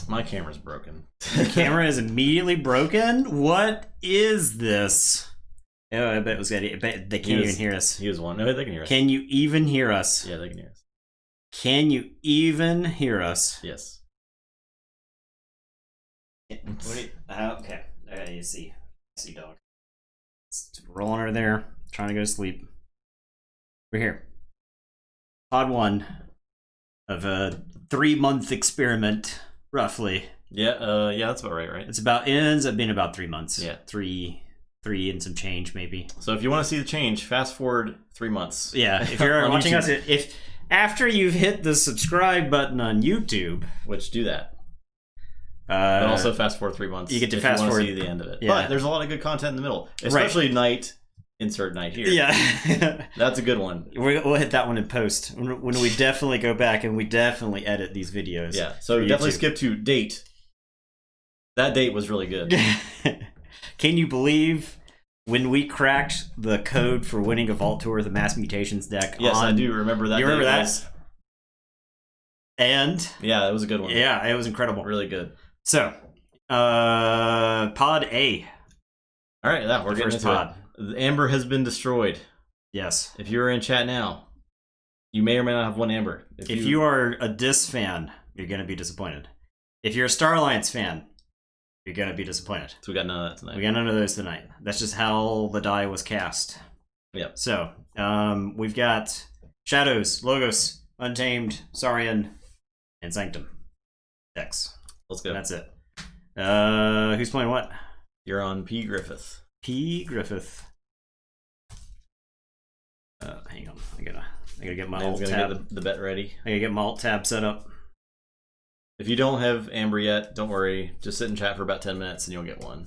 My camera's broken. The camera is immediately broken? What is this? Oh, I bet it was good. I bet they can't even hear us. He was one. No, they can hear us. Can you even hear us? Yeah, they can hear us. Can you even hear us? Yes. Okay. You see. See, dog. It's rolling over there, trying to go to sleep. We're here. Pod 1 of a 3-month experiment, roughly. Yeah, yeah, that's about right? It ends up being about 3 months. Yeah. Three and some change, maybe. So if you want to see the change, fast forward 3 months. Yeah, if you're watching us, if after you've hit the subscribe button on YouTube, which do that. But also fast forward 3 months. You get to fast forward. See the end of it. Yeah. But there's a lot of good content in the middle, especially night. Insert night here. Yeah, that's a good one. We'll hit that one in post when we definitely go back and we definitely edit these videos. Yeah, so definitely skip to date. That date was really good. Can you believe when we cracked the code for winning a Vault Tour of the Mass Mutations deck? Yes, I do remember that. You remember that? And yeah, it was a good one. Yeah, it was incredible. Really good. So, Pod A. All right, we're getting into pod. Amber has been destroyed. Yes. If you're in chat now, you may or may not have one Amber. If you are a Dis fan, you're going to be disappointed. If you're a Star Alliance fan, you're going to be disappointed. So we got none of that tonight. We got none of those tonight. That's just how the die was cast. Yep. So, we've got Shadows, Logos, Untamed, Saurian, and Sanctum decks. Let's go. And that's it. Who's playing what? You're on P. Griffith. P. Griffith. Hang on. I gotta get my alt tab. Get the bet ready. I gotta get my alt tab set up. If you don't have Amber yet, don't worry. Just sit and chat for about 10 minutes and you'll get one.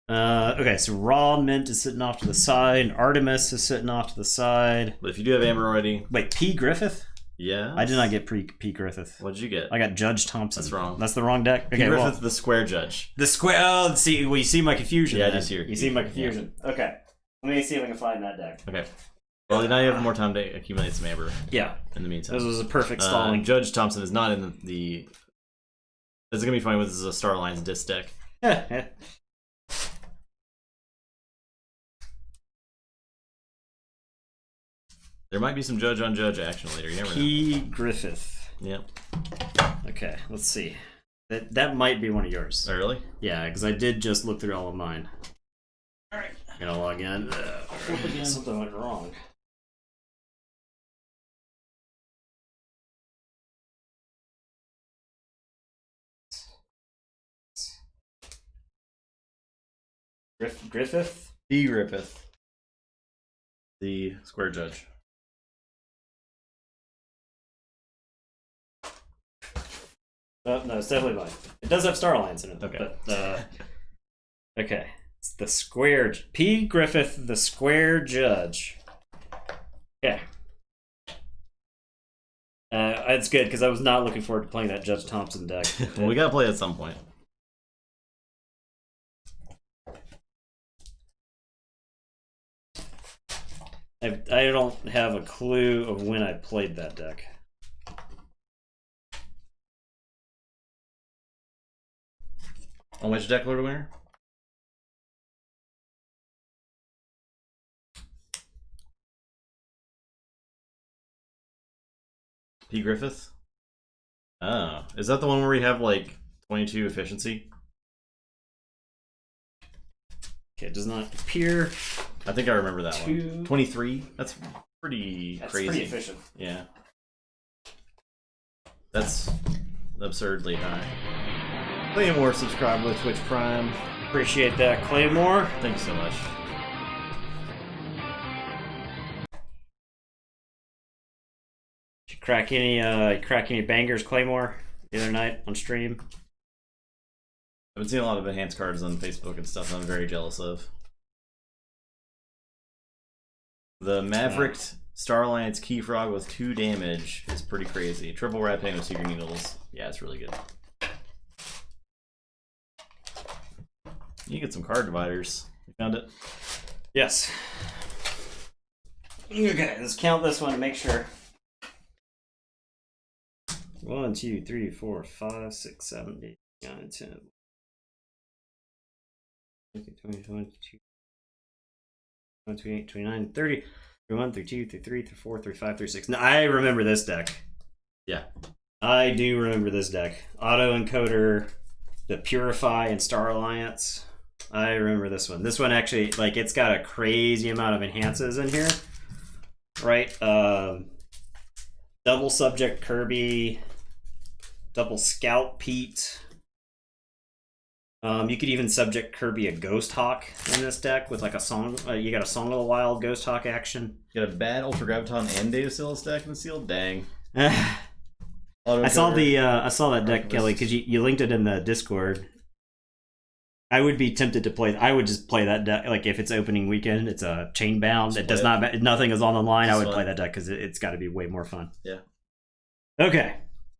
Okay, so Raw Mint is sitting off to the side. Artemis is sitting off to the side. But if you do have Amber already... Wait, P. Griffith? Yeah. I did not get P. Griffith. What did you get? I got Judge Thompson. That's wrong. That's the wrong deck? Okay, P. Griffith, the square judge. The square... Oh, see, well, you see my confusion. Yeah, I just hear you see my confusion. Yeah. Okay. Let me see if I can find that deck. Okay. Well, now you have more time to accumulate some Amber. Yeah. In the meantime. This was a perfect stalling. Judge Thompson is not in the... This is going to be funny when this is a Star Alliance disc deck. There might be some Judge on Judge action later. You never know. P. Griffith. Yep. Okay, let's see. That might be one of yours. Oh, really? Yeah, because I did just look through all of mine. All right. I'm gonna log in. Something went wrong. Griffith? P. Griffith. The square judge. Oh, no, it's definitely mine. It does have Star Alliance in it. Okay. But, okay. It's the square... P. Griffith, the square judge. Okay. It's good, because I was not looking forward to playing that Judge Thompson deck. Well, we gotta play at some point. I don't have a clue of when I played that deck. On which deck, Lord Winner? P. Griffith? Oh. Is that the one where we have like 22 efficiency? Okay, it does not appear. I think I remember that one. 23? That's pretty crazy. Pretty efficient. Yeah. That's absurdly high. Claymore subscribed with Twitch Prime. Appreciate that, Claymore. Thank you so much. Did you crack any bangers, Claymore, the other night on stream? I've been seeing a lot of enhanced cards on Facebook and stuff I'm very jealous of. The Maverick Star Alliance Keyfrog with 2 damage is pretty crazy. Triple Rat Pain with Secret Needles. Yeah, it's really good. You get some card dividers. You found it? Yes. Okay, let's count this one to make sure. 1, 2, 3, 4, 5, 6, 7, 8, 9, 10. 20, 22, 28, 29, 30, 31, 32, 33, 34, 35, 36. Now, I remember this deck. Yeah. I do remember this deck. Autoencoder, the Purify, and Star Alliance. I remember this one. This one actually, like, it's got a crazy amount of enhances in here. Right? Double Subject Kirby, double Scout Pete. You could even subject Kirby a Ghost Hawk in this deck with like a song. You got a Song of the Wild Ghost Hawk action. You got a bad Ultra Graviton and Data Seal stack in the seal. Dang. I saw that deck, Kelly, because you linked it in the Discord. I would be tempted to play. I would just play that deck. Like if it's opening weekend, it's a chain bound. It does not. Nothing is on the line. I would play that deck because it's got to be way more fun. Yeah. Okay.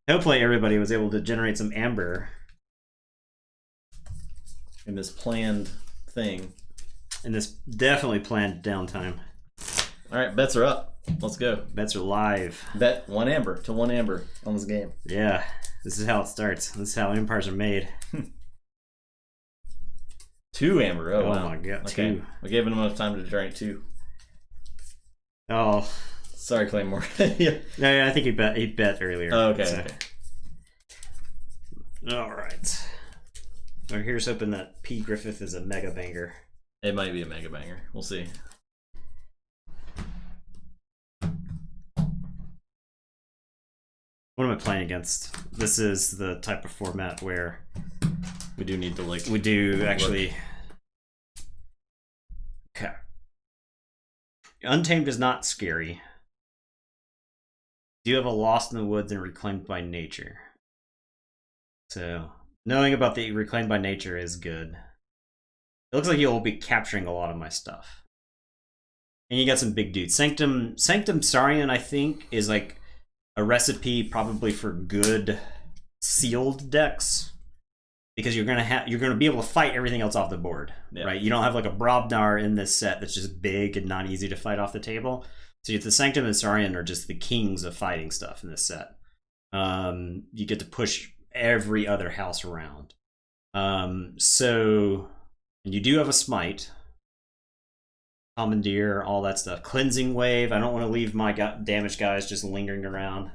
Hopefully everybody was able to generate some amber in this planned thing. In this definitely planned downtime. All right, bets are up. Let's go. Bets are live. Bet 1 amber to 1 amber on this game. Yeah, this is how it starts. This is how empires are made. 2 amber. Oh wow. My god. Okay. 2. We gave him enough time to generate 2. Oh. Sorry, Claymore. Yeah. No, I think he bet earlier. Oh, okay. So. Okay. All right. Well, here's hoping that P. Griffith is a mega banger. It might be a mega banger. We'll see. What am I playing against? This is the type of format where we do need to like. We do actually. Okay. Untamed is not scary. Do you have a Lost in the Woods and Reclaimed by Nature? So knowing about the Reclaimed by Nature is good. It looks like you'll be capturing a lot of my stuff. And you got some big dudes. Sanctum Saurian, I think, is like a recipe probably for good sealed decks. Because you're gonna be able to fight everything else off the board. Yeah. Right? You don't have like a Brobnar in this set that's just big and not easy to fight off the table. So the Sanctum and Saurian are just the kings of fighting stuff in this set. You get to push every other house around. So and you do have a Smite, Commandeer, all that stuff. Cleansing Wave. I don't want to leave my damaged guys just lingering around.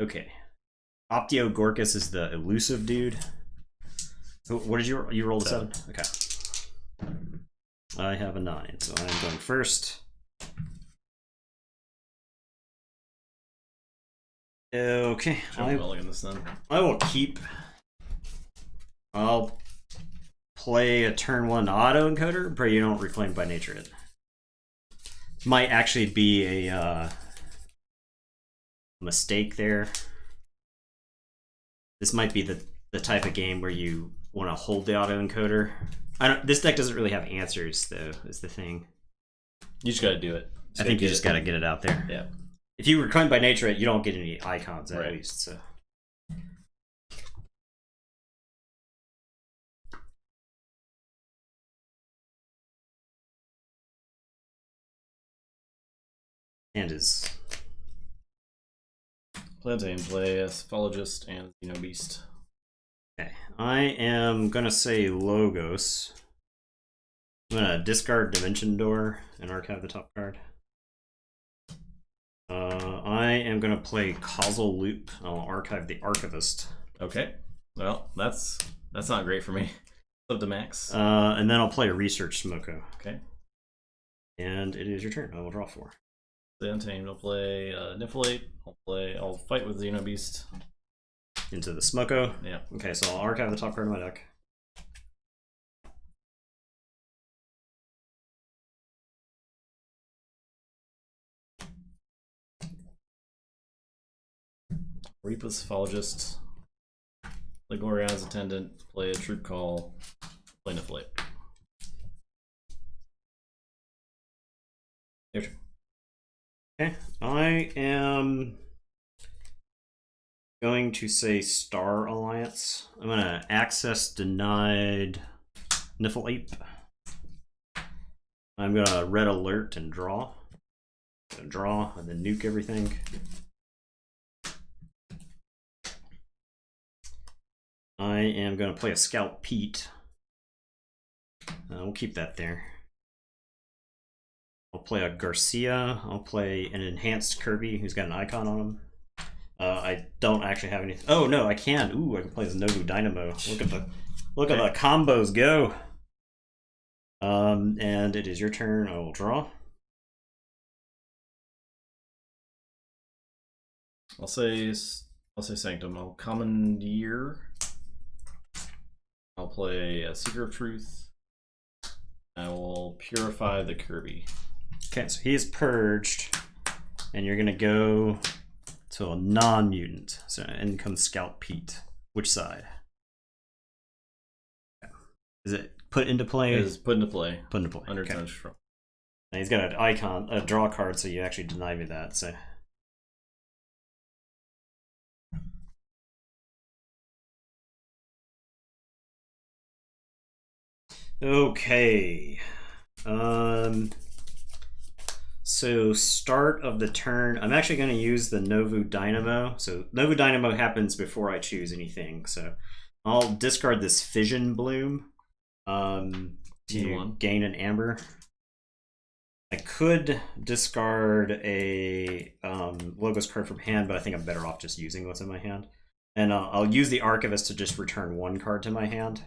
Okay. Optio Gorkus is the elusive dude. What did you roll? 7? Okay. I have a 9, so I'm going first. Okay. I will keep. I'll play a turn 1 autoencoder, but you don't Reclaim by Nature it. Might actually be a mistake there. This might be the type of game where you want to hold the autoencoder. This deck doesn't really have answers, though, is the thing. You just got to do it. I think you just got to get it out there. Yeah. If you Reclaim by Nature it, you don't get any icons at least. So. And is Plantain, play a Sphologist and Beast. Okay, I am gonna say Logos. I'm gonna discard Dimension Door and archive the top card. I am gonna play Causal Loop. I'll archive the Archivist. Okay. Well, that's not great for me. Up to max. And then I'll play a Research Smoko. Okay. And it is your turn. I will draw 4. The Untamed. I'll play Niflate. I'll fight with Xenobeast. Into the Smoko. Yeah. Okay, so I'll archive the top card of my deck. Reapless Sphologist. Play Gloriana's Attendant. Play a Troop Call. Play Niflate. Your turn. Okay, I am going to say Star Alliance. I'm going to access denied Niflate. I'm going to red alert and draw. Draw and then nuke everything. I am going to play a Scout Pete. We'll keep that there. I'll play a Garcia. I'll play an enhanced Kirby who's got an icon on him. I don't actually have anything. Oh no, I can. Ooh, I can play as Nobu Dynamo. Look at the combos go. And it is your turn. I will draw. I'll say Sanctum. I'll commandeer. I'll play a Seeker of Truth. I will purify the Kirby. Okay, so he is purged, and you're gonna go to a non-mutant. So in comes Scout Pete. Which side? Is it put into play? It is put into play. Put into play. Under okay. control. Now he's got an icon, a draw card, so you actually deny me that. So. Okay. So start of the turn, I'm actually going to use the Novu Dynamo. So Novu Dynamo happens before I choose anything. So I'll discard this Fission Bloom to gain an Amber. I could discard a Logos card from hand, but I think I'm better off just using what's in my hand. And I'll use the Archivist to just return one card to my hand.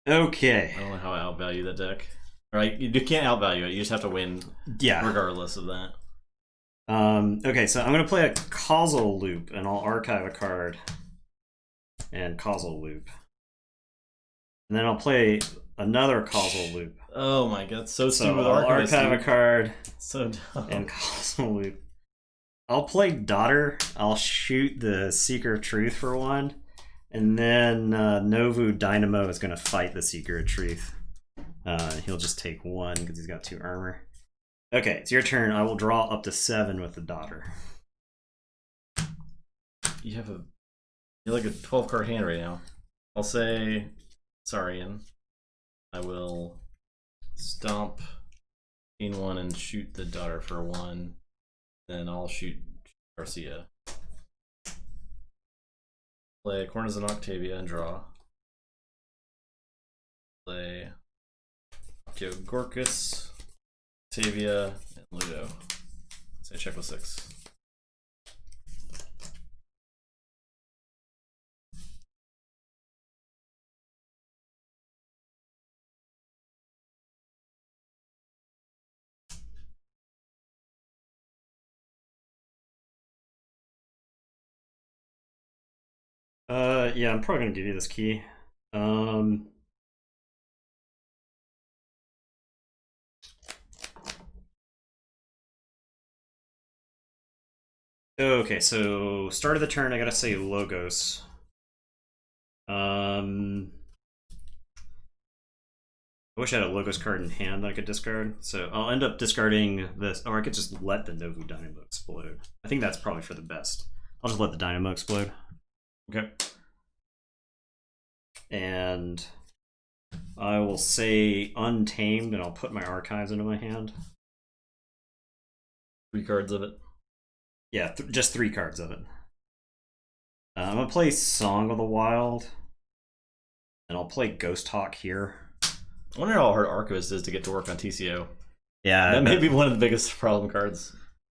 Okay. I don't know how I outvalue that deck. Right, you can't outvalue it. You just have to win. Yeah. Regardless of that. Okay, so I'm gonna play a Causal Loop, and I'll archive a card and Causal Loop, and then I'll play another Causal Loop. Oh my god, so I'll archive a card. So dumb. And Causal Loop. I'll play Daughter. I'll shoot the Seeker of Truth for one. And then Novu Dynamo is going to fight the Seeker of Truth. He'll just take one because he's got 2 armor. Okay, it's your turn. I will draw up to 7 with the Daughter. You're like a 12-card hand right now. I'll say Saurian. I will stomp, gain 1, and shoot the Daughter for 1. Then I'll shoot Garcia. Play Cornizon Octavia and draw. Play Gorkus, Octavia, and Ludo. So I check with 6. Yeah, I'm probably gonna give you this key. Okay, so start of the turn, I gotta say Logos. I wish I had a Logos card in hand that I could discard. So I'll end up discarding this, or I could just let the Novu Dynamo explode. I think that's probably for the best. I'll just let the Dynamo explode. Okay. And I will say Untamed, and I'll put my archives into my hand. 3 cards of it. Yeah, just 3 cards of it. I'm gonna play Song of the Wild, and I'll play Ghost Hawk here. I wonder how hard Archivist is to get to work on TCO. Yeah, that may be one of the biggest problem cards.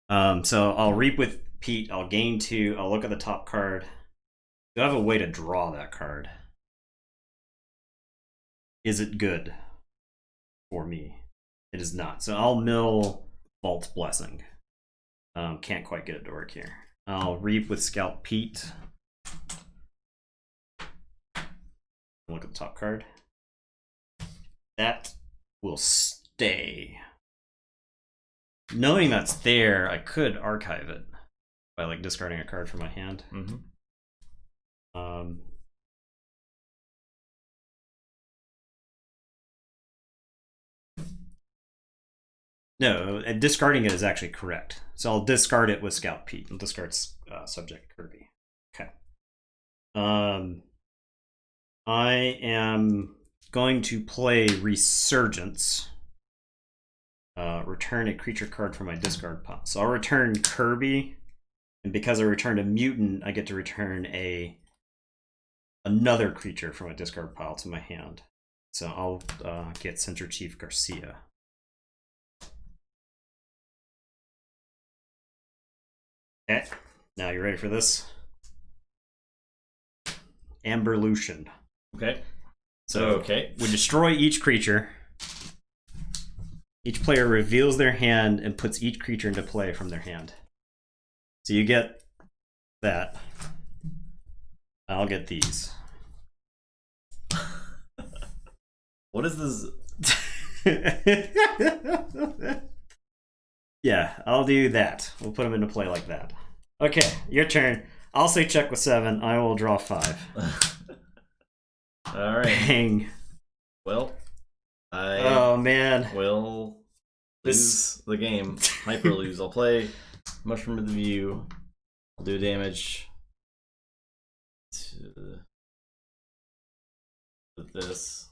So I'll Reap with Pete. I'll gain 2. I'll look at the top card. Do I have a way to draw that card? Is it good for me? It is not. So I'll mill Vault's Blessing. Can't quite get it to work here. I'll Reap with Scout Pete. Look at the top card. That will stay. Knowing that's there, I could archive it by like discarding a card from my hand. Mm-hmm. No, discarding it is actually correct. So I'll discard it with Scout Pete. I'll discard subject Kirby. Okay. I am going to play Resurgence. Return a creature card from my discard pile. So I'll return Kirby, And because I returned a mutant, I get to return another creature from a discard pile to my hand. So I'll get Center Chief Garcia. Okay, now you ready for this? Amberlution. Okay. So we destroy each creature. Each player reveals their hand and puts each creature into play from their hand. So you get that. I'll get these. What is this? Yeah, I'll do that. We'll put them into play like that. Okay, your turn. I'll say check with 7. I will draw 5. All right. Bang. Well, oh man, will lose the game. Hyper lose. I'll play Mushroom of the View. I'll do damage with this.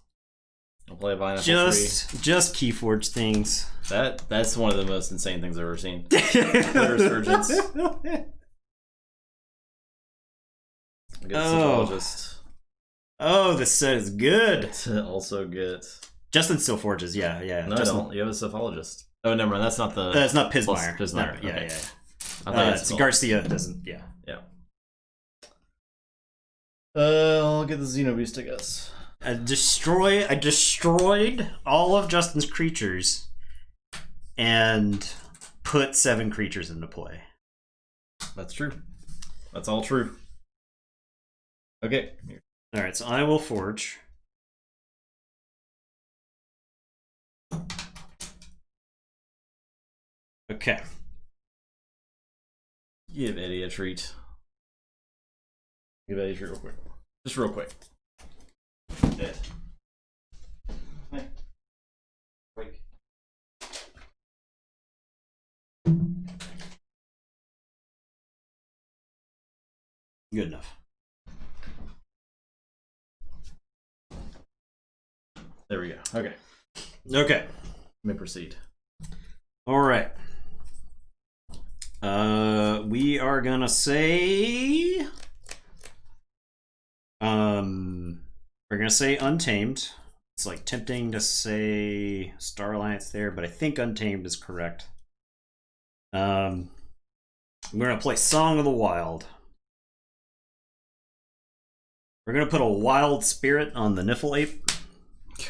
I'll play a Vine Apple just Keyforge things. That's one of the most insane things I've ever seen. Resurgence. I get Cephalogist. Oh, this set is good. Also get Justin still forges, yeah. No, Justin... I don't. You have a Cephalogist. Oh, never mind. That's not the. That's not Pismire. Pismire. No, okay. Yeah. I thought it's Garcia doesn't. Yeah. I'll get the Xenobeast, I guess. I destroyed all of Justin's creatures and put 7 creatures into play. That's true. That's all true. Okay. Alright, so I will forge. Okay. Give Eddie a treat. Give Eddie a treat real quick. Just real quick. Dead. Hey. Wake. Good enough. There we go. Okay. Okay. Let me proceed. Alright. We are gonna say... we're gonna say Untamed. It's like tempting to say Star Alliance there, but I think Untamed is correct. We're gonna play Song of the Wild. We're gonna put a Wild Spirit on the Niffle Ape.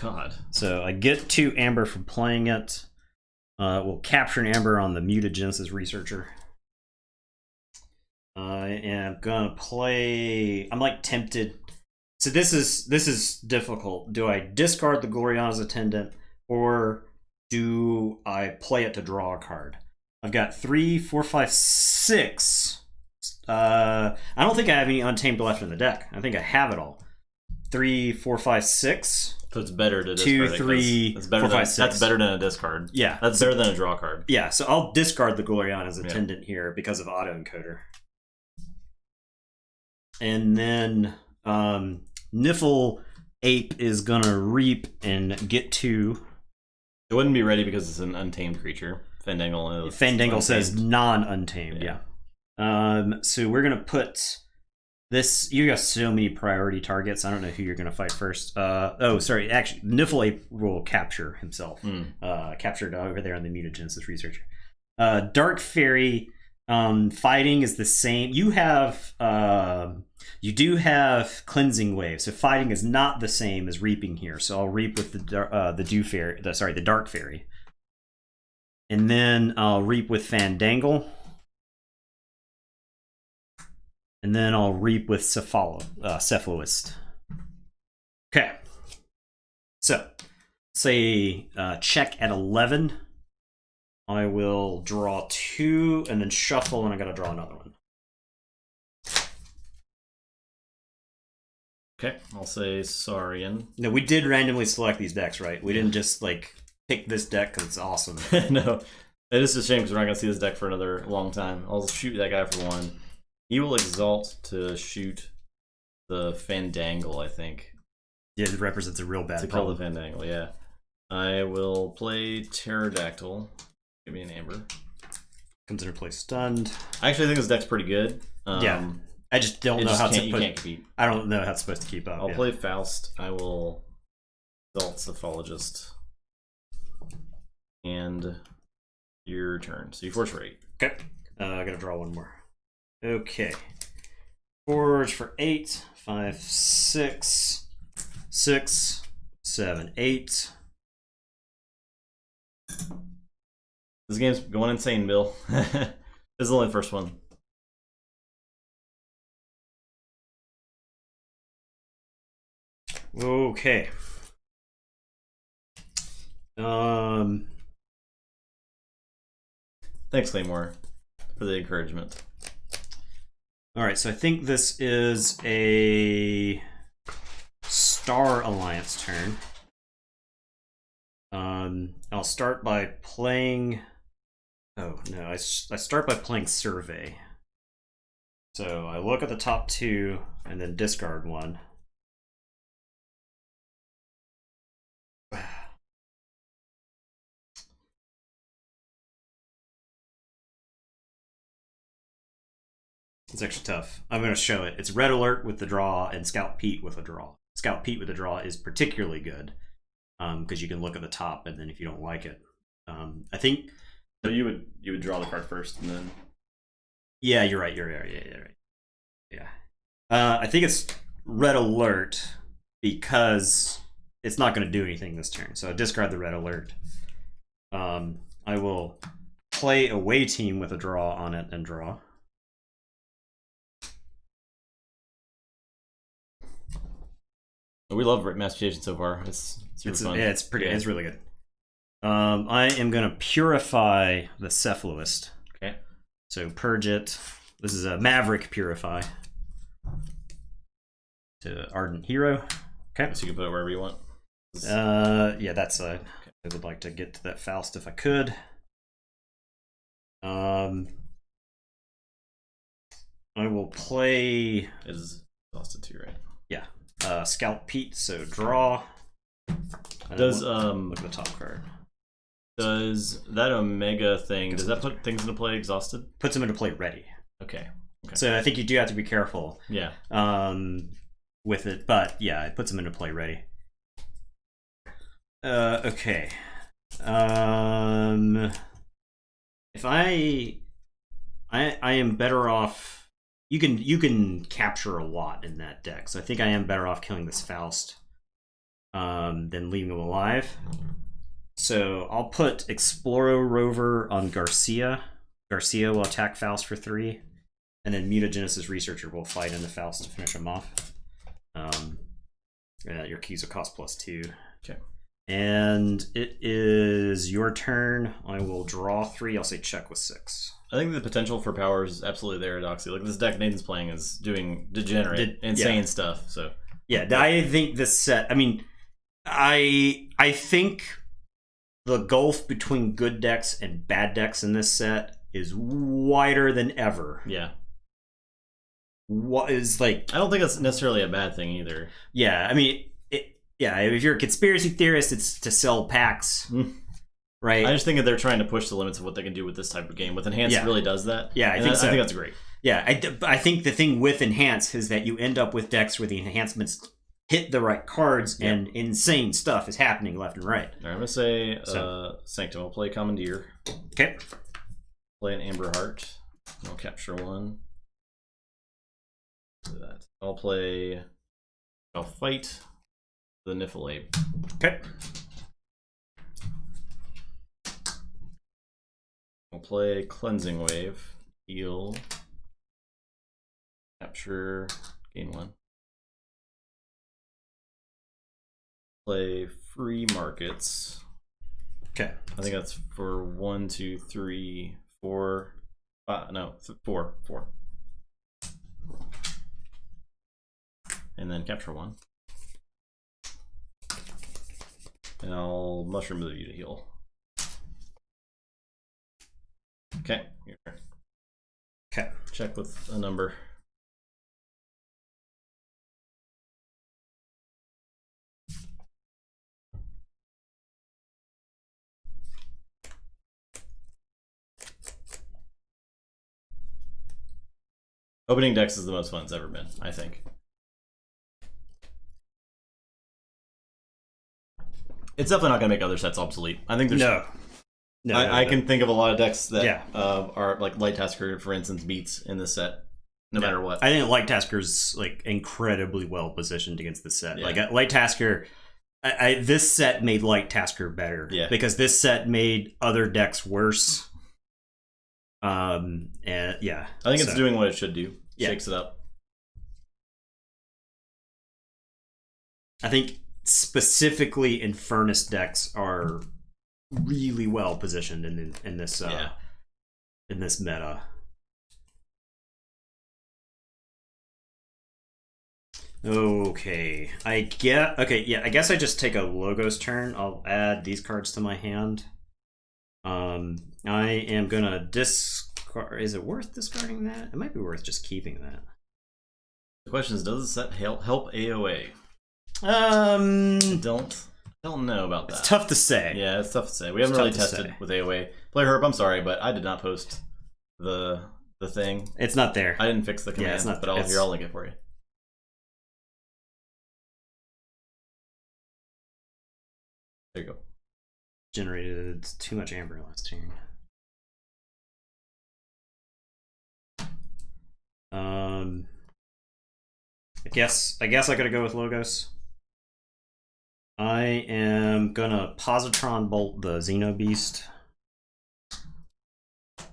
God. So I get 2 amber from playing it. We'll capture an amber on the Mutagenesis Researcher. I am gonna play. I'm like tempted. So this is difficult. Do I discard the Gloriana's Attendant, or do I play it to draw a card? I've got 3, 4, 5, 6. I don't think I have any Untamed left in the deck. I think I have it all. 3, 4, 5, 6. So it's better to discard 2, 3, 4, 5, 6. That's better than a discard. Yeah. That's better than a draw card. Yeah, so I'll discard the Gloriana's Attendant here because of autoencoder. And then Niffle Ape is gonna reap and get 2. It wouldn't be ready because it's an untamed creature. Fandangle says non-untamed, yeah. So we're gonna put this. You got so many priority targets. I don't know who you're gonna fight first. Oh, sorry. Actually, Niffle Ape will capture himself. Captured over there on the Mutagenesis Researcher. Dark Fairy. Fighting is the same. You have you do have Cleansing Wave, so fighting is not the same as reaping here. So I'll reap with the Dark Fairy, and then I'll reap with Fandangle, and then I'll reap with Cephalogist. Okay, so say check at 11. I will draw 2 and then shuffle, and I gotta draw another one. Okay, I'll say Saurian. No, we did randomly select these decks, right? We didn't just like pick this deck because it's awesome. No, it is a shame because we're not gonna see this deck for another long time. I'll shoot that guy for 1. He will exalt to shoot the Fandangle, I think. Yeah, it represents a real bad to problem. kill the Fandangle, yeah. I will play Pterodactyl. Give me an amber. Comes into play stunned. I actually think this deck's pretty good. Yeah. I just don't know how to you can't compete. I don't know how it's supposed to keep up. I'll play Faust. I will Adult Cephalogist. And your turn. So you force for 8. Okay. I gotta draw one more. Okay. Forge for 8. 5, 6, 6, 7, 8. This game's going insane, Bill. This is only the first one. Okay. Thanks, Claymore, for the encouragement. All right, so I think this is a Star Alliance turn. I'll start by playing. Oh no, I start by playing Survey. So I look at the top 2 and then discard one. It's actually tough. I'm going to show it. It's Red Alert with the draw and Scout Pete with a draw. Scout Pete with a draw is particularly good because you can look at the top, and then if you don't like it, I think. So you would draw the card first, and then. Yeah, you're right. You're right. Yeah, right. Yeah. I think it's Red Alert because it's not going to do anything this turn. So I discard the Red Alert. I will play Away Team with a draw on it and draw. We love Mutation so far. It's really fun. Yeah, it's really good. I am going to Purify the Cephalist. Okay. So Purge it. This is a Maverick Purify. To Ardent Hero. Okay. So you can put it wherever you want. Yeah, that side. Okay. I would like to get to that Faust if I could. I will play. It is exhausted too, right? Yeah. Scout Pete, so draw. Does look at the top card. Does that Omega thing, does that put things into play exhausted? Puts them into play ready. Okay. So I think you do have to be careful. Yeah. With it, but yeah, it puts them into play ready. Okay. If I am better off. You can capture a lot in that deck, so I think I am better off killing this Faust than leaving him alive. So I'll put Exploro Rover on Garcia. Garcia will attack Faust for 3, and then Mutagenesis Researcher will fight into Faust to finish him off. Your keys will cost +2. Okay. And it is your turn. I will draw 3. I'll say check with 6. I think the potential for power is absolutely there, Doxy. Like this deck Nathan's playing is doing degenerate, insane stuff. So yeah, I think this set. I mean, I think the gulf between good decks and bad decks in this set is wider than ever. Yeah. What is like? I don't think that's necessarily a bad thing either. Yeah, I mean, if you're a conspiracy theorist, it's to sell packs. Right. I just think that they're trying to push the limits of what they can do with this type of game. With Enhance, it really does that. Yeah, I think so. I think that's great. Yeah, I think the thing with Enhance is that you end up with decks where the enhancements hit the right cards and insane stuff is happening left and right. All right, I'm going to say Sanctum. I'll play Commandeer. Okay. Play an Amber Heart. I'll capture 1. Do that. I'll fight the Niffle-Ape. Okay. I'll play Cleansing Wave, heal, capture, gain 1. Play Free Markets. Okay. I think that's for 1, 2, 3, 4. No, 4. And then capture 1. And I'll Mushroom Move you to heal. Okay, here. Okay. Check with a number. Opening decks is the most fun it's ever been, I think. It's definitely not going to make other sets obsolete. I think there's no. I can think of a lot of decks that Yeah. are like Light Tasker, for instance, beats in this set, no matter what. I think Light Tasker's like incredibly well positioned against this set. Yeah. Like Light Tasker, this set made Light Tasker better. Yeah. Because this set made other decks worse. And yeah. I think it's doing what it should do. Yeah. Shakes it up. I think specifically Infernus decks are really well positioned in this in this meta. Okay, I guess I just take a Logos turn. I'll add these cards to my hand. I am gonna discard. Is it worth discarding that? It might be worth just keeping that. The question is, does the set help AOA? Don't know about that. It's tough to say. Yeah, it's tough to say. We haven't really tested with AOA. Player Herb, I'm sorry, but I did not post the thing. It's not there. I didn't fix the command, it's not, but I'll link it for you. There you go. Generated too much amber last turn. I guess I gotta go with Logos. I am gonna Positron Bolt the Xenobeast. I'm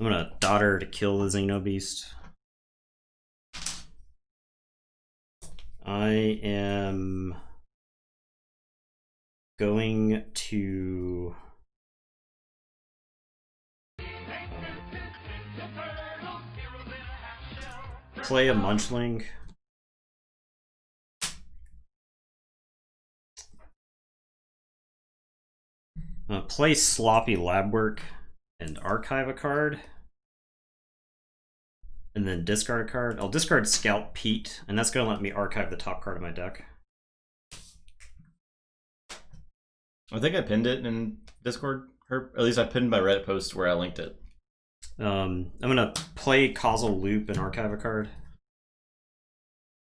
gonna Daughter to kill the Xenobeast. I am going to play a Munchling. I'm gonna play Sloppy Lab Work and archive a card. And then discard a card. I'll discard Scout Pete, and that's gonna let me archive the top card of my deck. I think I pinned it in Discord. Or at least I pinned my Reddit post where I linked it. I'm gonna play Causal Loop and archive a card.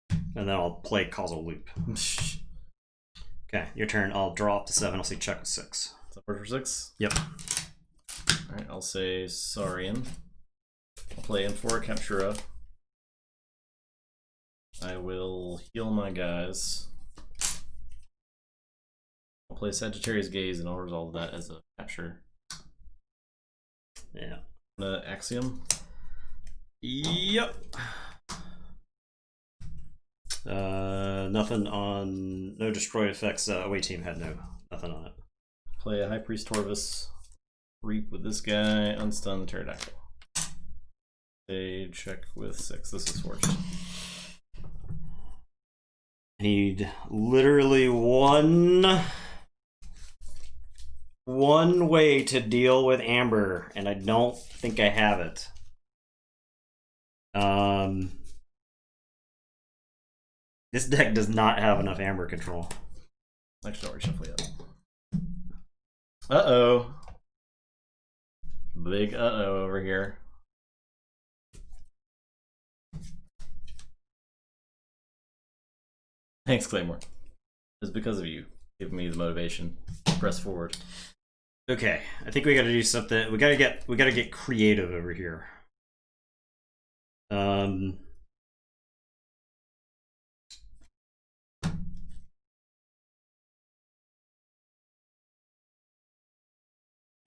And then I'll play Causal Loop. Okay, your turn. I'll draw up to 7. I'll say check with 6. Is that 4 for 6? Yep. Alright, I'll say Saurian. I'll play Amphora Captura. I will heal my guys. I'll play Sagittarius Gaze and I'll resolve that as a capture. Yeah. Axiom. Yep. Nothing on. No destroy effects. Away team had nothing on it. Play a High Priest Torvus. Reap with this guy. Unstun Pterodactyl. They check with 6. This is forged. Need literally one way to deal with Amber, and I don't think I have it. This deck does not have enough Amber control. Actually, I'll reshuffle it. Uh-oh. Big uh-oh over here. Thanks, Claymore. It's because of you. Giving me the motivation to press forward. Okay, I think we gotta do something. We gotta get creative over here.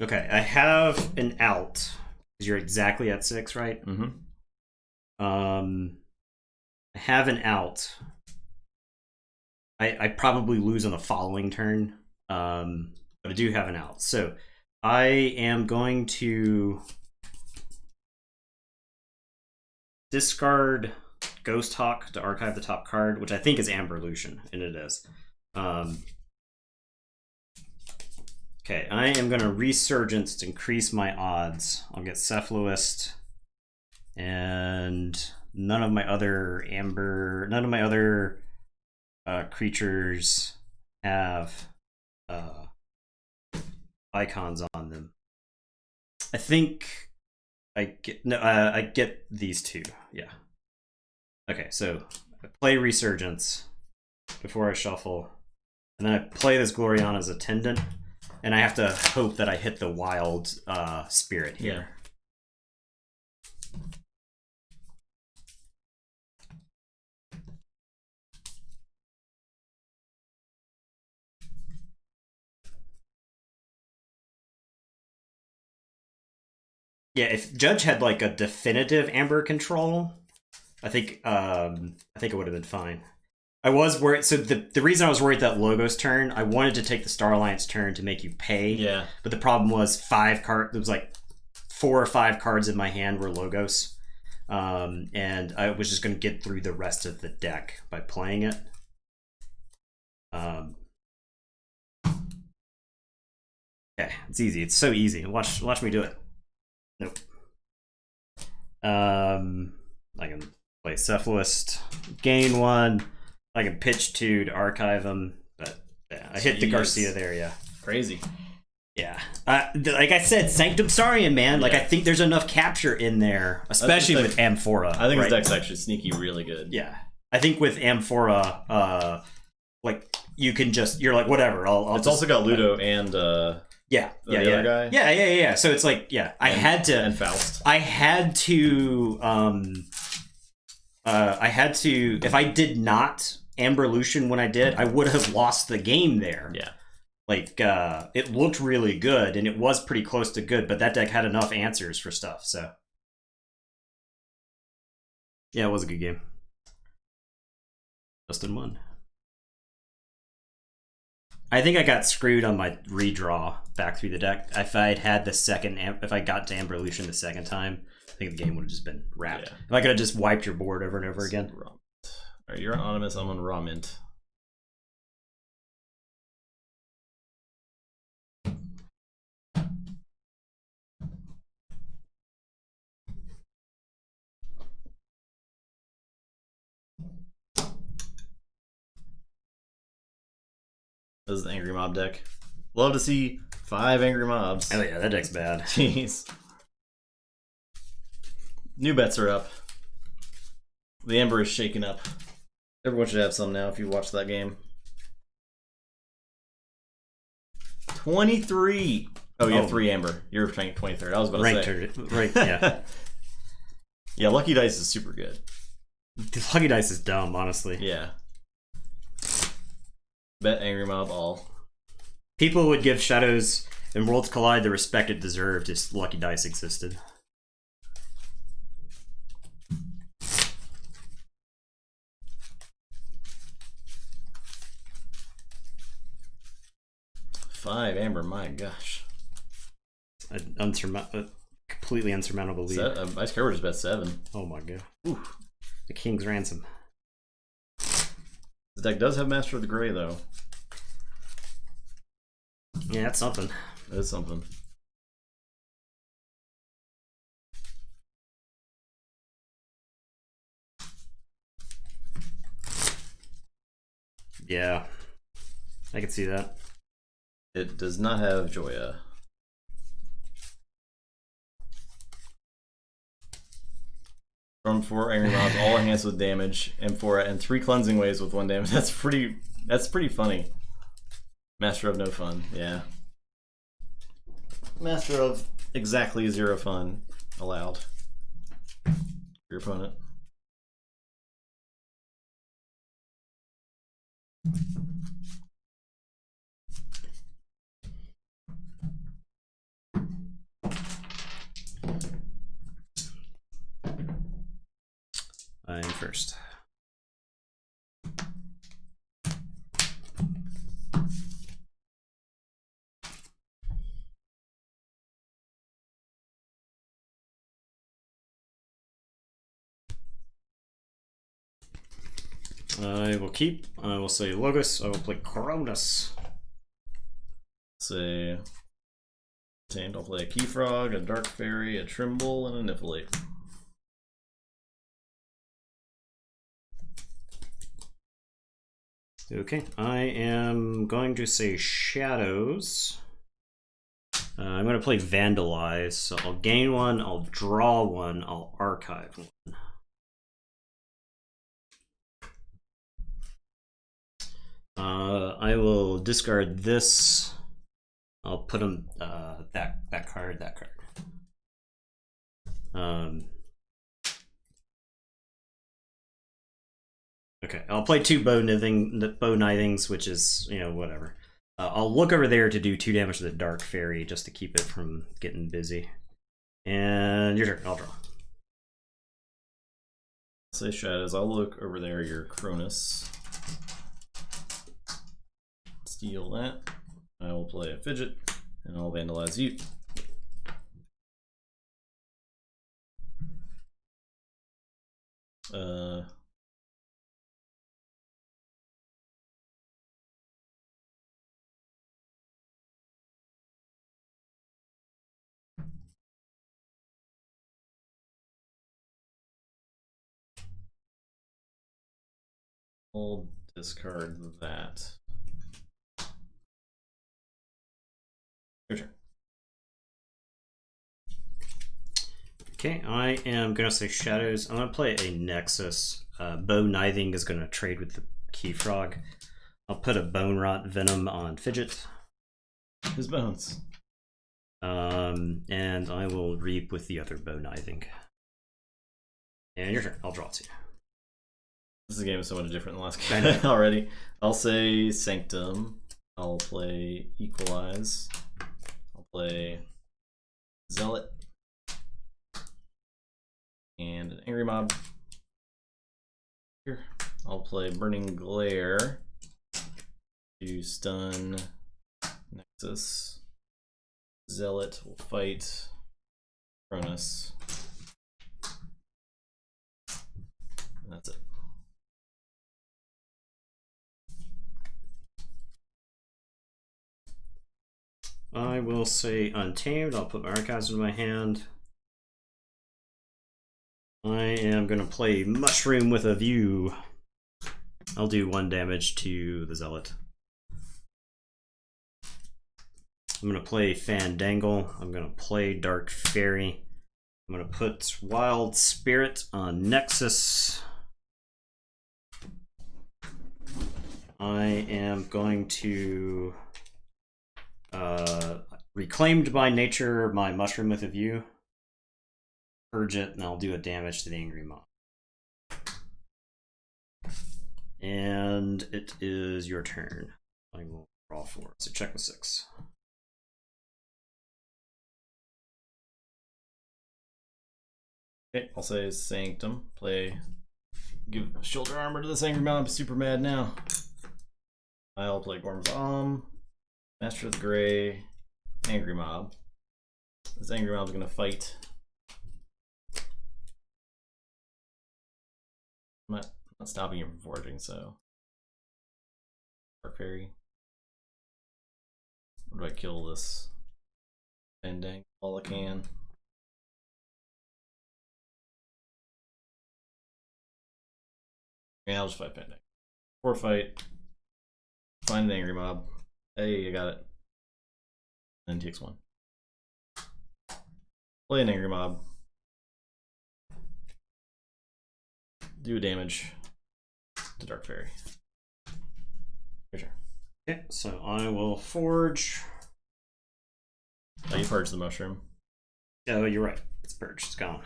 Okay, I have an out. Because you're exactly at 6, right? Mm-hmm. I have an out. I probably lose on the following turn. But I do have an out. So I am going to discard Ghost Hawk to archive the top card, which I think is Amberlution, and it is. Okay, I am going to Resurgence to increase my odds. I'll get Cephaloist, and none of my other creatures have icons on them. I think I get these two. Yeah. Okay, so I play Resurgence before I shuffle, and then I play this Gloriana's Attendant, and I have to hope that I hit the wild spirit here. Yeah, if Judge had like a definitive Amber control, I think it would have been fine. I was worried. So the reason I was worried that Logos turn, I wanted to take the Star Alliance turn to make you pay. Yeah. But the problem was 5 cards. There was like 4 or 5 cards in my hand were Logos, and I was just going to get through the rest of the deck by playing it. Okay, it's easy. It's so easy. Watch me do it. Nope. I can play Cephalist, gain 1. I can pitch 2 to archive them, but yeah, I hit the Garcia there. Yeah, crazy. Yeah, like I said, Sanctum Saurian, man. Like I think there's enough capture in there, especially with Amphora. I think his deck's actually sneaky, really good. Yeah, I think with Amphora, like you can just you're like whatever. It's also got Ludo and other guy. Yeah. So it's like I had to and Faust. I had to if I did not Amber Lucian when I did, I would have lost the game there. Yeah. Like, it looked really good, and it was pretty close to good, but that deck had enough answers for stuff, so. Yeah, it was a good game. Justin won. I think I got screwed on my redraw back through the deck. If I had had the second, if I got to Amber Lucian the second time, I think the game would have just been wrapped. Yeah. If I could have just wiped your board over and over again. All right, you're on Anonymous, I'm on Raw Mint. This is the Angry Mob deck. Love to see 5 Angry Mobs. Oh yeah, that deck's bad. Jeez. New bets are up. The Ember is shaking up. Everyone should have some now if you watched that game. 23. Oh, you have 3 Amber. You're playing 23rd. I was about to say. Right, yeah. Yeah, Lucky Dice is super good. Lucky Dice is dumb, honestly. Yeah. Bet Angry Mob all. People would give Shadows and Worlds Collide the respect it deserved if Lucky Dice existed. Five Amber, my gosh. A completely unsurmountable lead. Ice Cover just bet 7. Oh my god. Ooh. The King's Ransom. The deck does have Master of the Gray, though. Yeah, that's something. That is something. Yeah. I can see that. It does not have Joya. From 4 Angry Mobs, all enhanced with damage, and 3 Cleansing Waves with 1 damage. That's pretty funny. Master of no fun, yeah. Master of exactly 0 fun allowed. Your opponent. I'm first. I will keep. I will say Logos. I will play Cronus. Say. I'll play a Keyfrog, a Dark Fairy, a Trimble, and a Niflate. Okay, I am going to say Shadows. I'm going to play Vandalize, so I'll gain one, I'll draw one, I'll archive one. I will discard this. I'll put them that card. Okay, I'll play 2 bow knithings, which is, you know, whatever. I'll look over there to do 2 damage to the Dark Fairy just to keep it from getting busy. And your turn. I'll draw. Say Shadows. I'll look over there. Your Cronus. Steal that. I will play a Fidget, and I'll vandalize you. I'll discard that. Your turn. Okay, I am going to say Shadows. I'm going to play a Nexus. Bow Knithing is going to trade with the Keyfrog. I'll put a Bone Rot Venom on Fidget. His bones. And I will Reap with the other Bow Knithing. And your turn. I'll draw 2. This game is so much different than the last game already. I'll say Sanctum. I'll play Equalize. I'll play Zealot. And an Angry Mob. Here. I'll play Burning Glare to stun Nexus. Zealot will fight Cronus. And that's it. I will say Untamed. I'll put my Archives in my hand. I am going to play Mushroom with a View. I'll do 1 damage to the Zealot. I'm going to play Fandangle. I'm going to play Dark Fairy. I'm going to put Wild Spirit on Nexus. I am going to Reclaimed by Nature my Mushroom with a View. Purge it, and I'll do a damage to the Angry Mob. And it is your turn. I will draw 4. So check with 6. Okay, I'll say Sanctum. Give shoulder armor to this Angry Mob. Super mad now. I'll play Gorm's Master of the Gray, Angry Mob. This Angry Mob's gonna fight. I'm not stopping you from forging, so. Dark Fairy. Or do I kill this? Fandangle all I can. Yeah, I'll just fight Fandangle. 4 fight. Find an Angry Mob. Hey, I got it. Then takes 1. Play an Angry Mob. Do damage to Dark Fairy. Your turn. Okay, so I will forge. Oh, you purge the mushroom. Oh, you're right. It's purged. It's gone.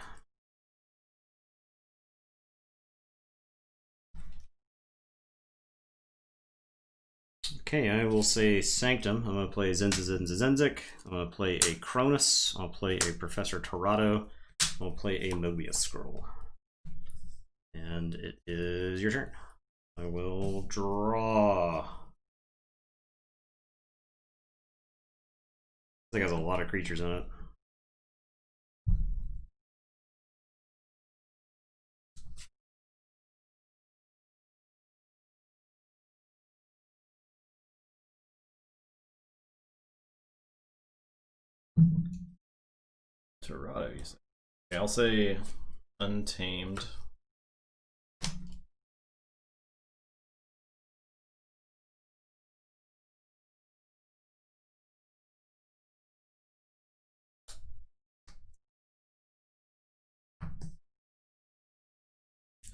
Okay, I will say Sanctum. I'm going to play Zenzik. I'm going to play a Cronus. I'll play a Professor Torado. I'll play a Mobius Scroll. And it is your turn. I will draw. I think it has a lot of creatures in it. Torado, you say. Okay, I'll say Untamed.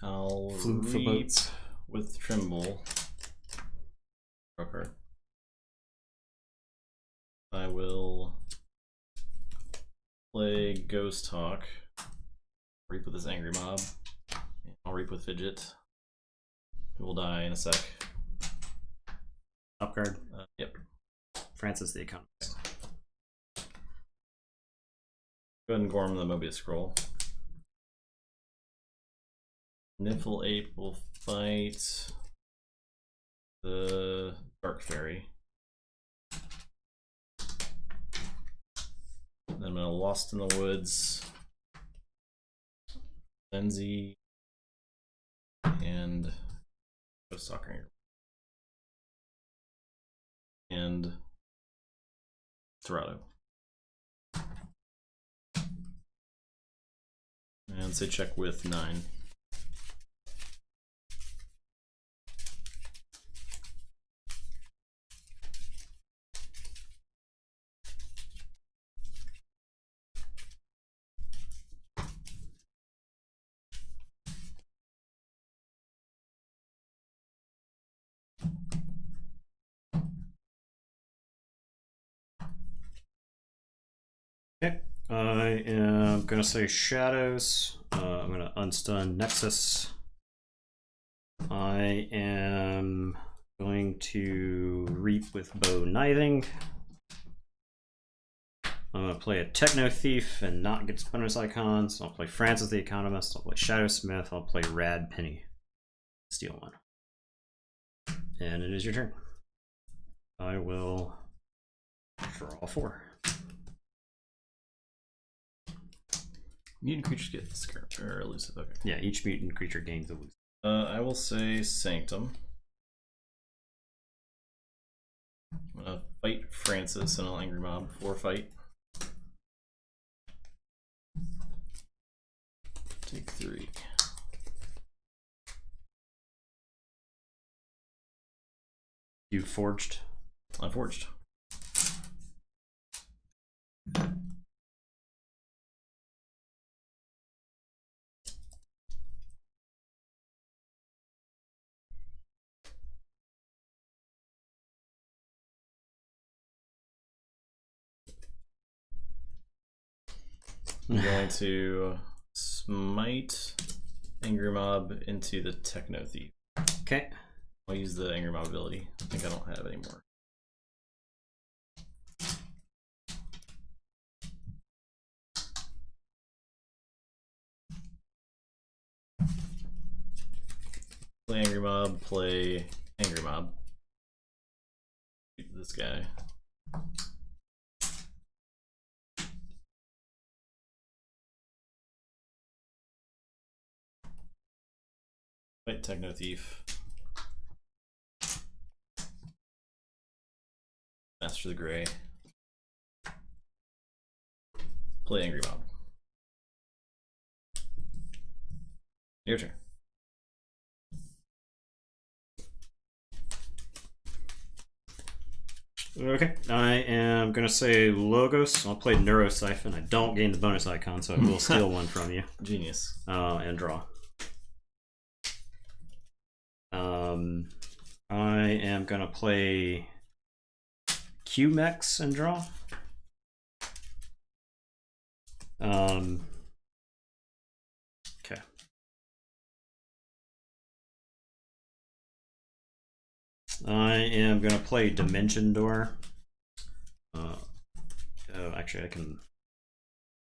I'll Flew for reap boats. with Trimble. Okay. I will play Ghost Talk. Reap with this Angry Mob. I'll reap with Fidget. Who will die in a sec. Top card. Yep. Francis the Economist. Go ahead and Gorm the Mobius Scroll. Niffle Ape will fight the Dark Fairy. Then I'm gonna Lost in the Woods, Lenzi, and Ghost Talker, and Torado. And say check with 9. Okay, I am gonna say Shadows. I'm gonna unstun Nexus. I am going to Reap with Bow Knithing. I'm gonna play a Techno Thief and not get bonus icons. I'll play Francis the Economist. I'll play Shadow Smith. I'll play Rad Penny. Steal one. And it is your turn. I will draw 4. Mutant creatures get scared or elusive. Okay. Yeah, each mutant creature gains elusive. I will say Sanctum. I'm gonna fight Francis and I'll Angry Mob before fight. Take 3. You forged. I forged. I'm going to smite Angry Mob into the Techno Thief. Okay. I'll use the Angry Mob ability. I think I don't have any more. Play Angry Mob, play Angry Mob. This guy. Fight Techno Thief. Master the Gray. Play Angry Mob. Your turn. Okay, I am gonna say Logos. I'll play Neurosiphon. I don't gain the bonus icon, so I will steal one from you. Genius. And draw. I am gonna play Q-Mex and draw. Okay. I am gonna play Dimension Door. Oh, actually, I can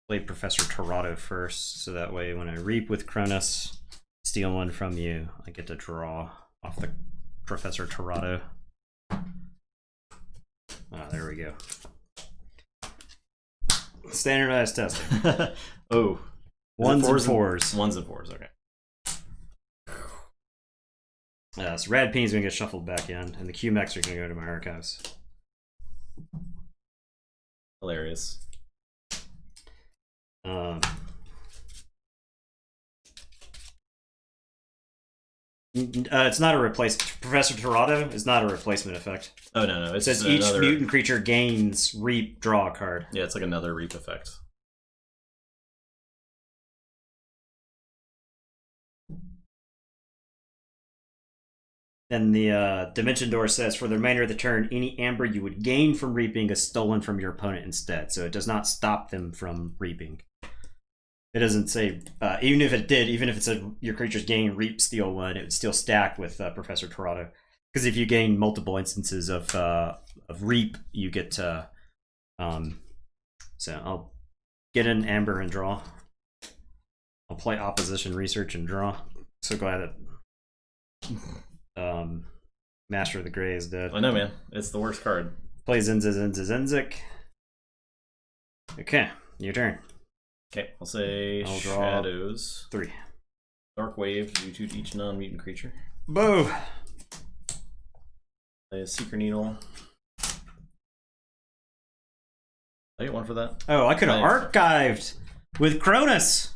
play Professor Torado first, so that way when I reap with Cronus, steal one from you, I get to draw off the Professor Torado. Ah, there we go. Standardized testing. Oh. Ones and fours. Ones and fours, okay. So Rad Penny's gonna get shuffled back in, and the Q-Mex are gonna go to my archives. Hilarious. It's not a replacement. Professor Torado is not a replacement effect. Oh, no. It says each mutant creature gains reap, draw a card. Yeah, it's like another reap effect. then the Dimension Door says, for the remainder of the turn, any amber you would gain from reaping is stolen from your opponent instead. So it does not stop them from reaping. It doesn't say, even if it did, even if it said your creatures gain reap, steal 1, it would still stack with Professor Torado. Because if you gain multiple instances of reap, you get to. So I'll get an amber and draw. I'll play opposition research and draw. So glad that Master of the Grey is dead. I know, man. It's the worst card. Play Zinzik. Okay, your turn. Okay, I'll say I'll draw Shadows. 3. Dark Wave, do 2 to each non-mutant creature. Boo! Play a Seeker Needle. I get 1 for that. Oh, I could have archived with Cronus!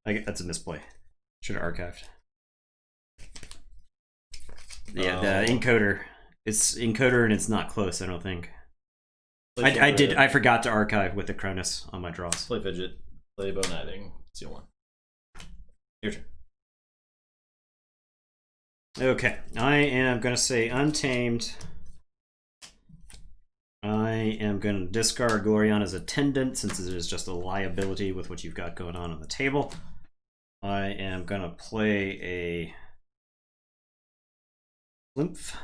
That's a misplay. Should have archived. Yeah, the encoder. It's encoder and it's not close, I don't think. I forgot to archive with the Cronus on my draws. Play Fidget. Play Bone Kniving. Steal 1. Your turn. Okay, I am going to say Untamed. I am going to discard Gloriana's Attendant since it is just a liability with what you've got going on the table. I am going to play a Lymph.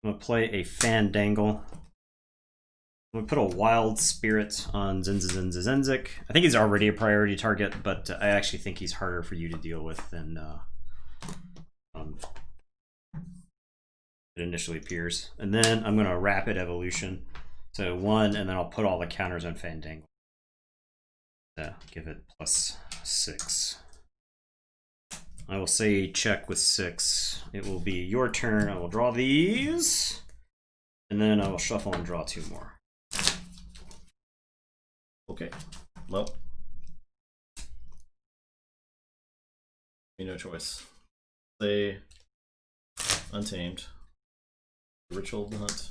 I'm going to play a Fandangle. I'm going to put a Wild Spirit on Zinzik. I think he's already a priority target, but I actually think he's harder for you to deal with than it initially appears. And then I'm going to Rapid Evolution. So 1, and then I'll put all the counters on Fandangle. Give it +6. I will say check with 6. It will be your turn. I will draw these. And then I will shuffle and draw 2 more. Okay. Well. No choice. Play Untamed. Ritual of the Hunt.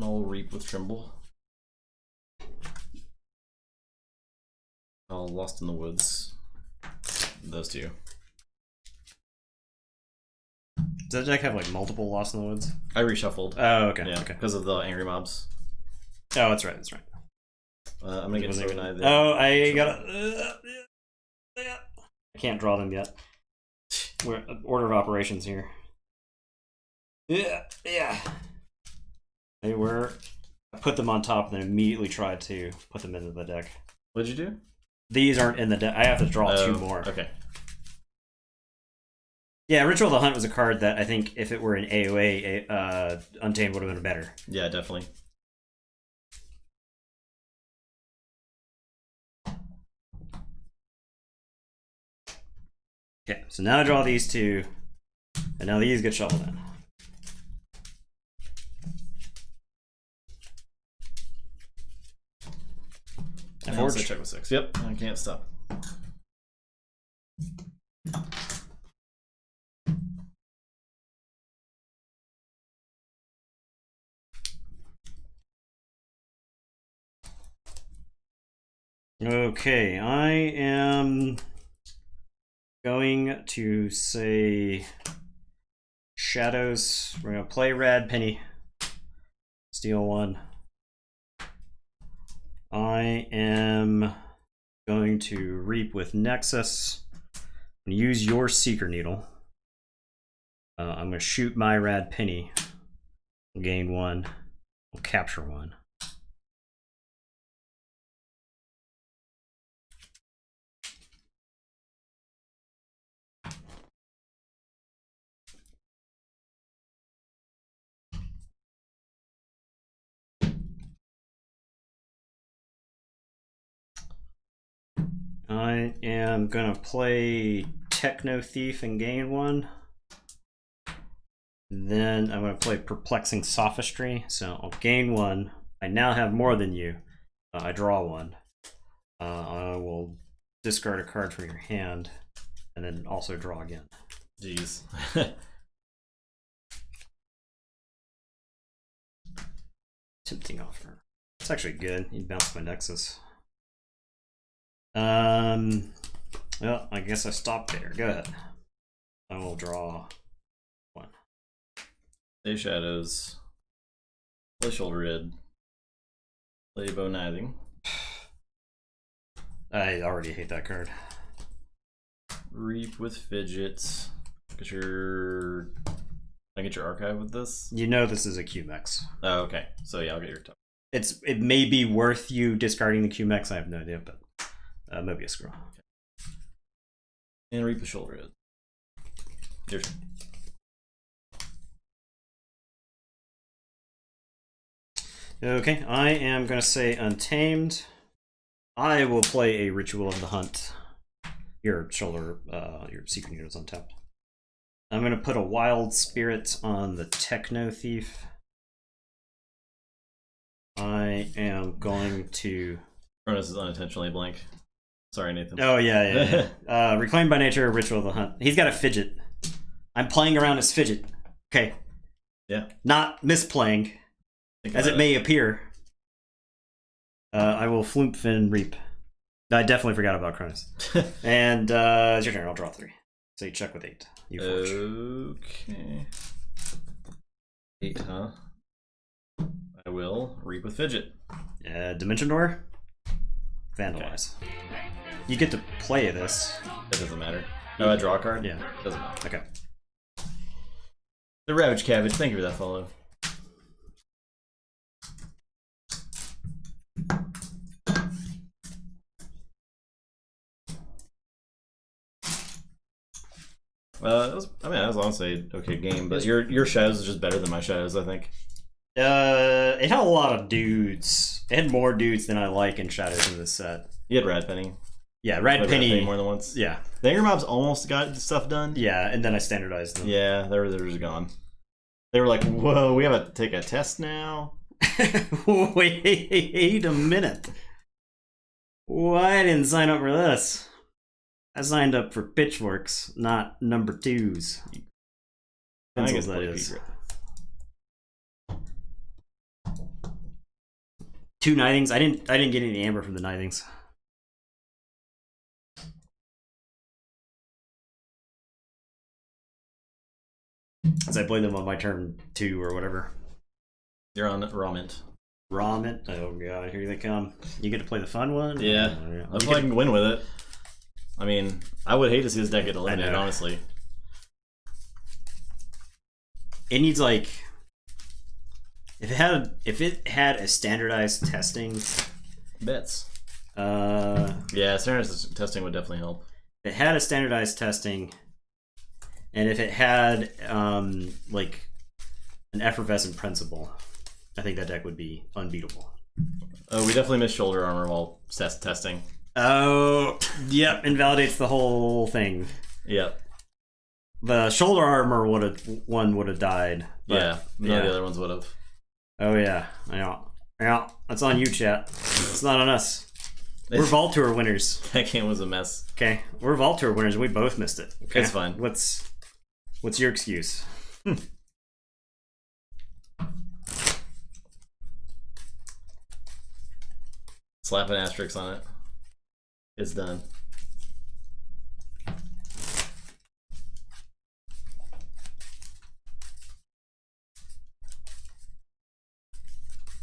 I'll Reap with Tremble. I'll Lost in the Woods. Those 2. Does that deck have like multiple Lost in the Woods? I reshuffled. Oh, okay. Yeah, okay. because of the angry mobs. Oh, that's right. That's right. I'm gonna get Silver Knight there. Oh, I gotta. I can't draw them yet. We're order of operations here. Yeah. They were. I put them on top and then immediately tried to put them into the deck. What'd you do? These aren't in the deck. I have to draw 2 more. Okay. Yeah, Ritual of the Hunt was a card that I think if it were in AoA, Untamed would have been better. Yeah, definitely. Okay, so now I draw these 2, and now these get shuffled in. I also check with 6. Yep, I can't stop. Okay, I am going to say Shadows. We're going to play Rad Penny. Steal 1. I am going to Reap with Nexus. I'm going to use your Seeker Needle. I'm going to shoot my Rad Penny. We'll gain 1. We'll capture 1. I am gonna play Techno Thief and gain 1. Then I'm gonna play Perplexing Sophistry, so I'll gain 1. I now have more than you. I draw 1. I will discard a card from your hand, and then also draw again. Jeez. Tempting offer. It's actually good. You bounce my Nexus. Well, I guess I stopped there. Go ahead. I will draw one. Play Shadows. Play Shoulder Red. Play Bow Knithing. I already hate that card. Reap with Fidgets. Get your... I get your archive with this? You know this is a QMX. Oh, okay. So yeah, I'll get your top. It may be worth you discarding the QMX. I have no idea, but maybe a scroll. Okay. And Reap with Shoulder Red. Your turn. Okay, I am going to say Untamed. I will play a Ritual of the Hunt. Your secret unit is untapped. I'm going to put a Wild Spirit on the Techno Thief. I am going to... Cronus is unintentionally blank. Sorry, Nathan. Oh, yeah. Reclaimed by Nature, Ritual of the Hunt. He's got a Fidget. I'm playing around his Fidget. Okay. Yeah. Not misplaying, as it may appear. I will Floomp and Reap. I definitely forgot about Cronus. And it's your turn. I'll draw 3. So you check with 8. You forge. Okay. 8, huh? I will Reap with Fidget. Dimension Door. Vandalize. Okay. You get to play this. That doesn't matter. No, I draw a card? Yeah. Doesn't matter. Okay. The Ravage Cabbage. Thank you for that follow. That was honestly an okay game, but your shadows is just better than my shadows, I think. It had a lot of dudes. It had more dudes than I like in shadows in this set. You had Rad Penny. Yeah, Rad Penny more than once. Yeah. The Anger Mobs almost got stuff done. Yeah, and then I standardized them. Yeah, they were just gone. They were like, whoa, we have to take a test now? Wait a minute. Why I didn't sign up for this? I signed up for pitchforks, not number 2s. Pencils, that is. 2 Knithings. I didn't get any amber from the Knithings. As I play them on my turn 2 or whatever. You're on Raw Mint. Raw Mint? Oh god, here they come. You get to play the fun one? Yeah. That's why I can win with it. I mean, I would hate to see this deck get eliminated, honestly. It needs like... If it had a standardized testing... Bets. Yeah, standardized testing would definitely help. If it had a standardized testing... And if it had, like, an effervescent principle, I think that deck would be unbeatable. Oh, we definitely missed shoulder armor while testing. Oh, yep, invalidates the whole thing. Yep. The shoulder armor would have died. But, yeah, none of the other ones would have. Oh yeah, yeah. That's on you, chat. It's not on us. We're Vault Tour winners. That game was a mess. Okay, we're Vault Tour winners. We both missed it. Okay? It's fine. What's your excuse? Slap an asterisk on it. It's done.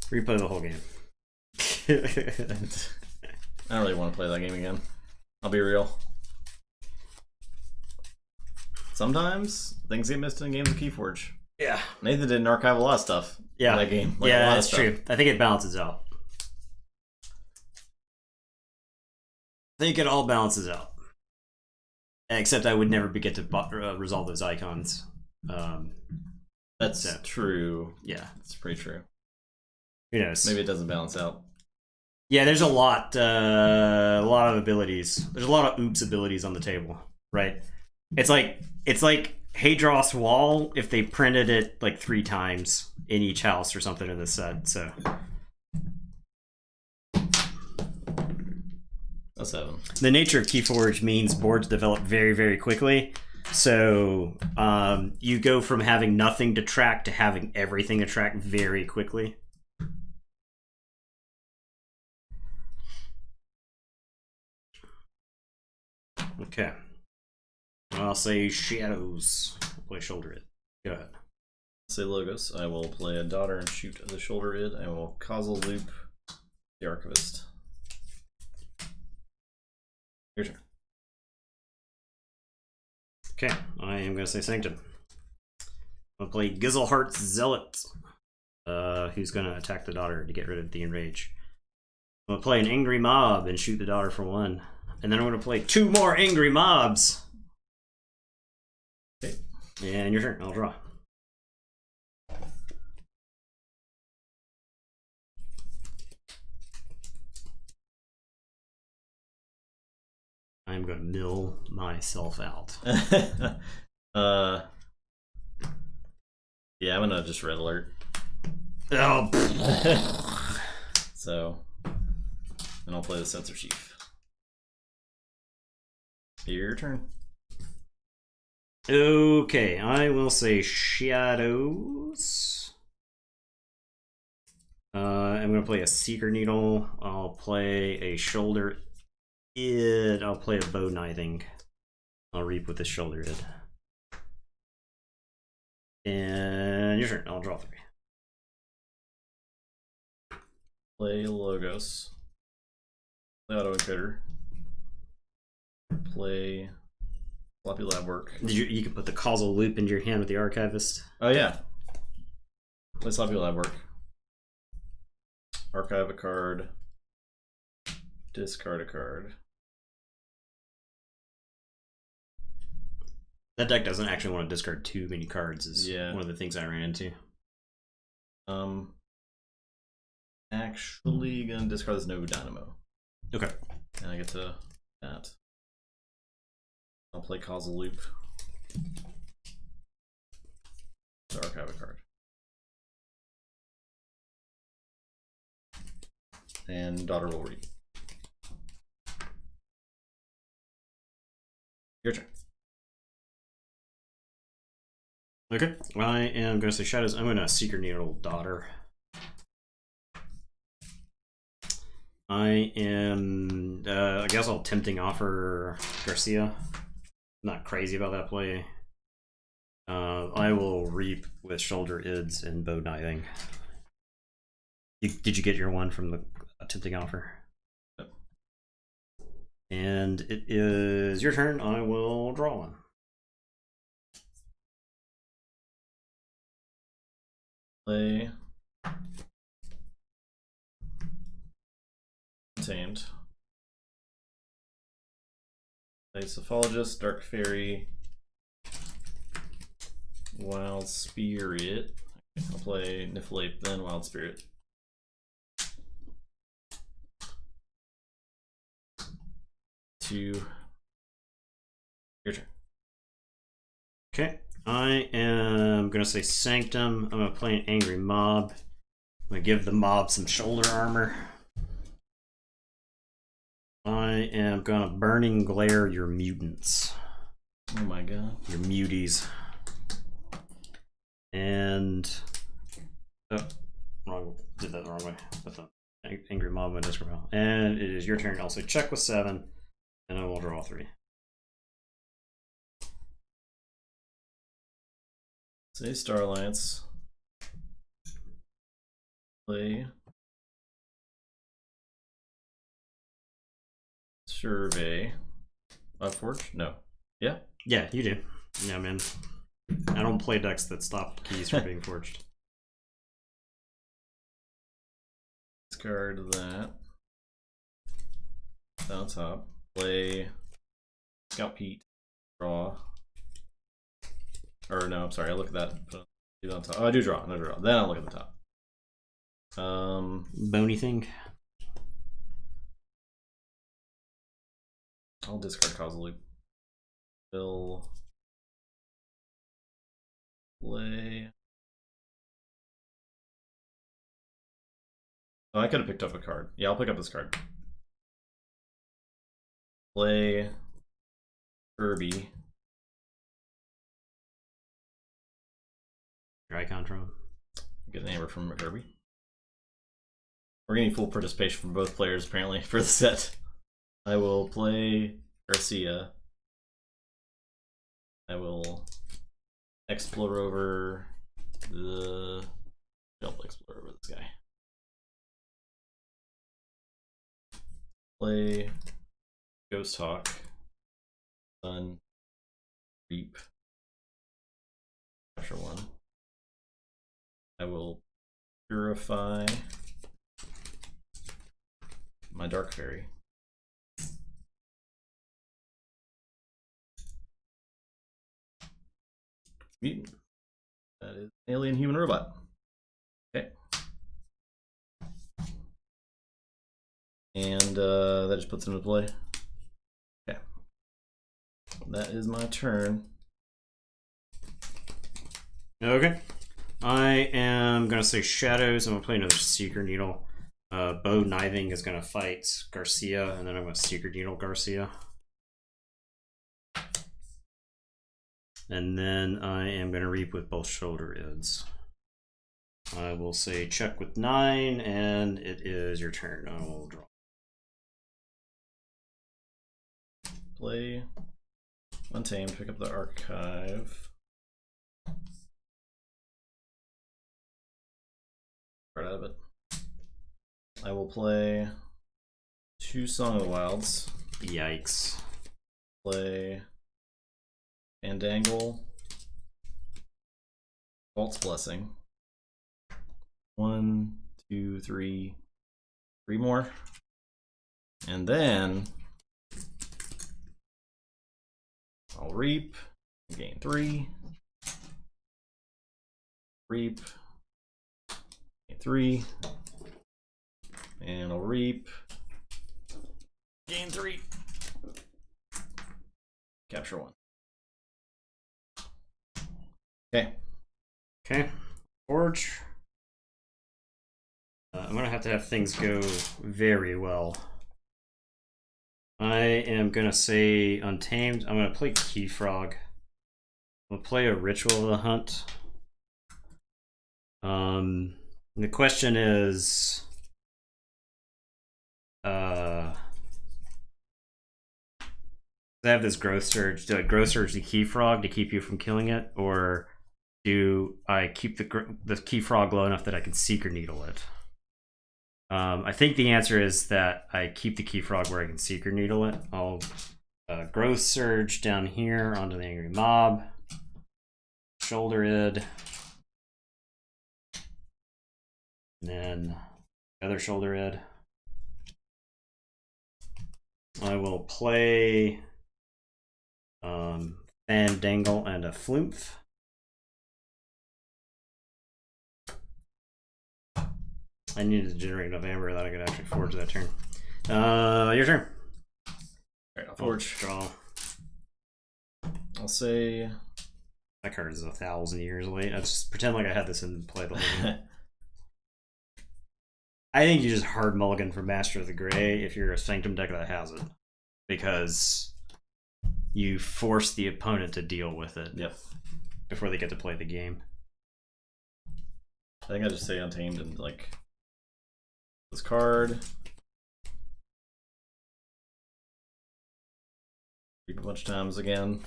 Replay the whole game. I don't really want to play that game again. I'll be real. Sometimes things get missed in games of Keyforge. Yeah. Nathan didn't archive a lot of stuff in that game. Like, yeah, that's true. I think it balances out. I think it all balances out. Except I would never get to resolve those icons. That's true. Yeah. It's pretty true. Who knows? Maybe it doesn't balance out. Yeah, there's a lot of abilities. There's a lot of oops abilities on the table, right? It's like Hadros Wall if they printed it like 3 times in each house or something in the set. So that's 7. The nature of Keyforge means boards develop very, very quickly. So you go from having nothing to track to having everything to track very quickly. Okay. I'll say Shadows. Play Shoulder Id. Go ahead. Say Logos. I will play a Daughter and shoot the Shoulder Id. I will Causal Loop the Archivist. Your turn. Okay, I am going to say Sanctum. I'm going to play Gizzleheart's Zealot, who's going to attack the Daughter to get rid of the Enrage. I'm going to play an Angry Mob and shoot the Daughter for 1. And then I'm going to play 2 more Angry Mobs. Okay. And your turn. I'll draw. I'm going to mill myself out. Yeah, I'm gonna just red alert. Oh. So, and I'll play the Sensor Chief. Your turn. Okay, I will say Shadows. I'm gonna play a Seeker Needle. I'll play a Shoulder Id. I'll play a Bow Knithing. I'll reap with the Shoulder Id. And your turn. I'll draw 3. Play Logos. Play Auto Encoder. Play Floppy Lab Work. Did you can put the Causal Loop into your hand with the Archivist? Oh yeah. Play Sloppy Lab Work. Archive a card. Discard a card. That deck doesn't actually want to discard too many cards, is one of the things I ran into. Actually gonna discard this No Dynamo. Okay. And I get to that. I'll play Causal Loop. To archive a card. And Daughter will read. Your turn. Okay. I am going to say Shadows. I'm going to Seeker Needle Daughter. I am, I guess I'll Tempting Offer Garcia. Not crazy about that play. I will reap with Shoulder Ids and Bow Knithing. Did you get your one from the Tempting Offer? Yep. And it is your turn. I will draw one. Play Contained. Play Cephalogist, Dark Fairy, Wild Spirit. I'll play Niflate, then Wild Spirit. To your turn. Okay. I am going to say Sanctum. I'm going to play an Angry Mob. I'm going to give the mob some shoulder armor. I am going to Burning Glare your mutants. Oh my god. Your muties. And... oh, wrong. Did that the wrong way. With the Angry Mob and Discord. And it is your turn. I'll say check with 7. And I will draw 3. Say Star Alliance. Play Survey. Forge? No. Yeah? Yeah, you do. Yeah, man. I don't play decks that stop keys from being forged. Discard that. Down top. Play Scout Pete. Draw. Or no, I'm sorry. I look at that. Put it on top. Oh, I do draw. No draw. Then I'll look at the top. Bony thing. I'll discard Causal Loop. Will play. Oh, I could have picked up a card. Yeah, I'll pick up this card. Play Kirby. Dry control. Get an hammer from Kirby. We're getting full participation from both players apparently for the set. I will play Garcia. I will explore over the double explore over this guy. Play Ghost Hawk, Sun, Reap, Pressure 1. I will purify my Dark Fairy. Mutant. That is alien human robot. Okay. And that just puts it into play. Okay. That is my turn. Okay. I am going to say Shadows. I'm going to play another Seeker Needle. Bo Kniving is going to fight Garcia, and then I'm going to Seeker Needle Garcia. And then I am going to Reap with both shoulder ids. I will say check with 9, and it is your turn. I will draw. Play Untamed, pick up the archive. Right out of it. I will play 2 Song of the Wilds. Yikes. Play Fandangle, Vault's Blessing. 1, 2, 3, 3 more. And then I'll Reap, gain 3. Reap, gain 3. And I'll Reap, gain 3. Capture 1. Okay. Okay. Forge. I'm going to have things go very well. I am going to say Untamed. I'm going to play Keyfrog. I'm going to play a Ritual of the Hunt. The question is... I have this Growth Surge. Do I Growth Surge the Keyfrog to keep you from killing it? Or do I keep the Keyfrog low enough that I can Seeker Needle it? I think the answer is that I keep the Keyfrog where I can Seeker Needle it. I'll Growth Surge down here onto the Angry Mob. Shoulder Id. And then the other Shoulder Id. I will play Fandangle and a Flumph. I needed to generate enough amber that I could actually forge that turn. Your turn. Alright, I'll forge. Draw. I'll say... That card is 1,000 years late. I just pretend like I had this in play the whole game. I think you just hard mulligan for Master of the Gray if you're a Sanctum deck that has it. Because you force the opponent to deal with it. Yep. Before they get to play the game. I think I just say Untamed and like this card. Reap a bunch of times again.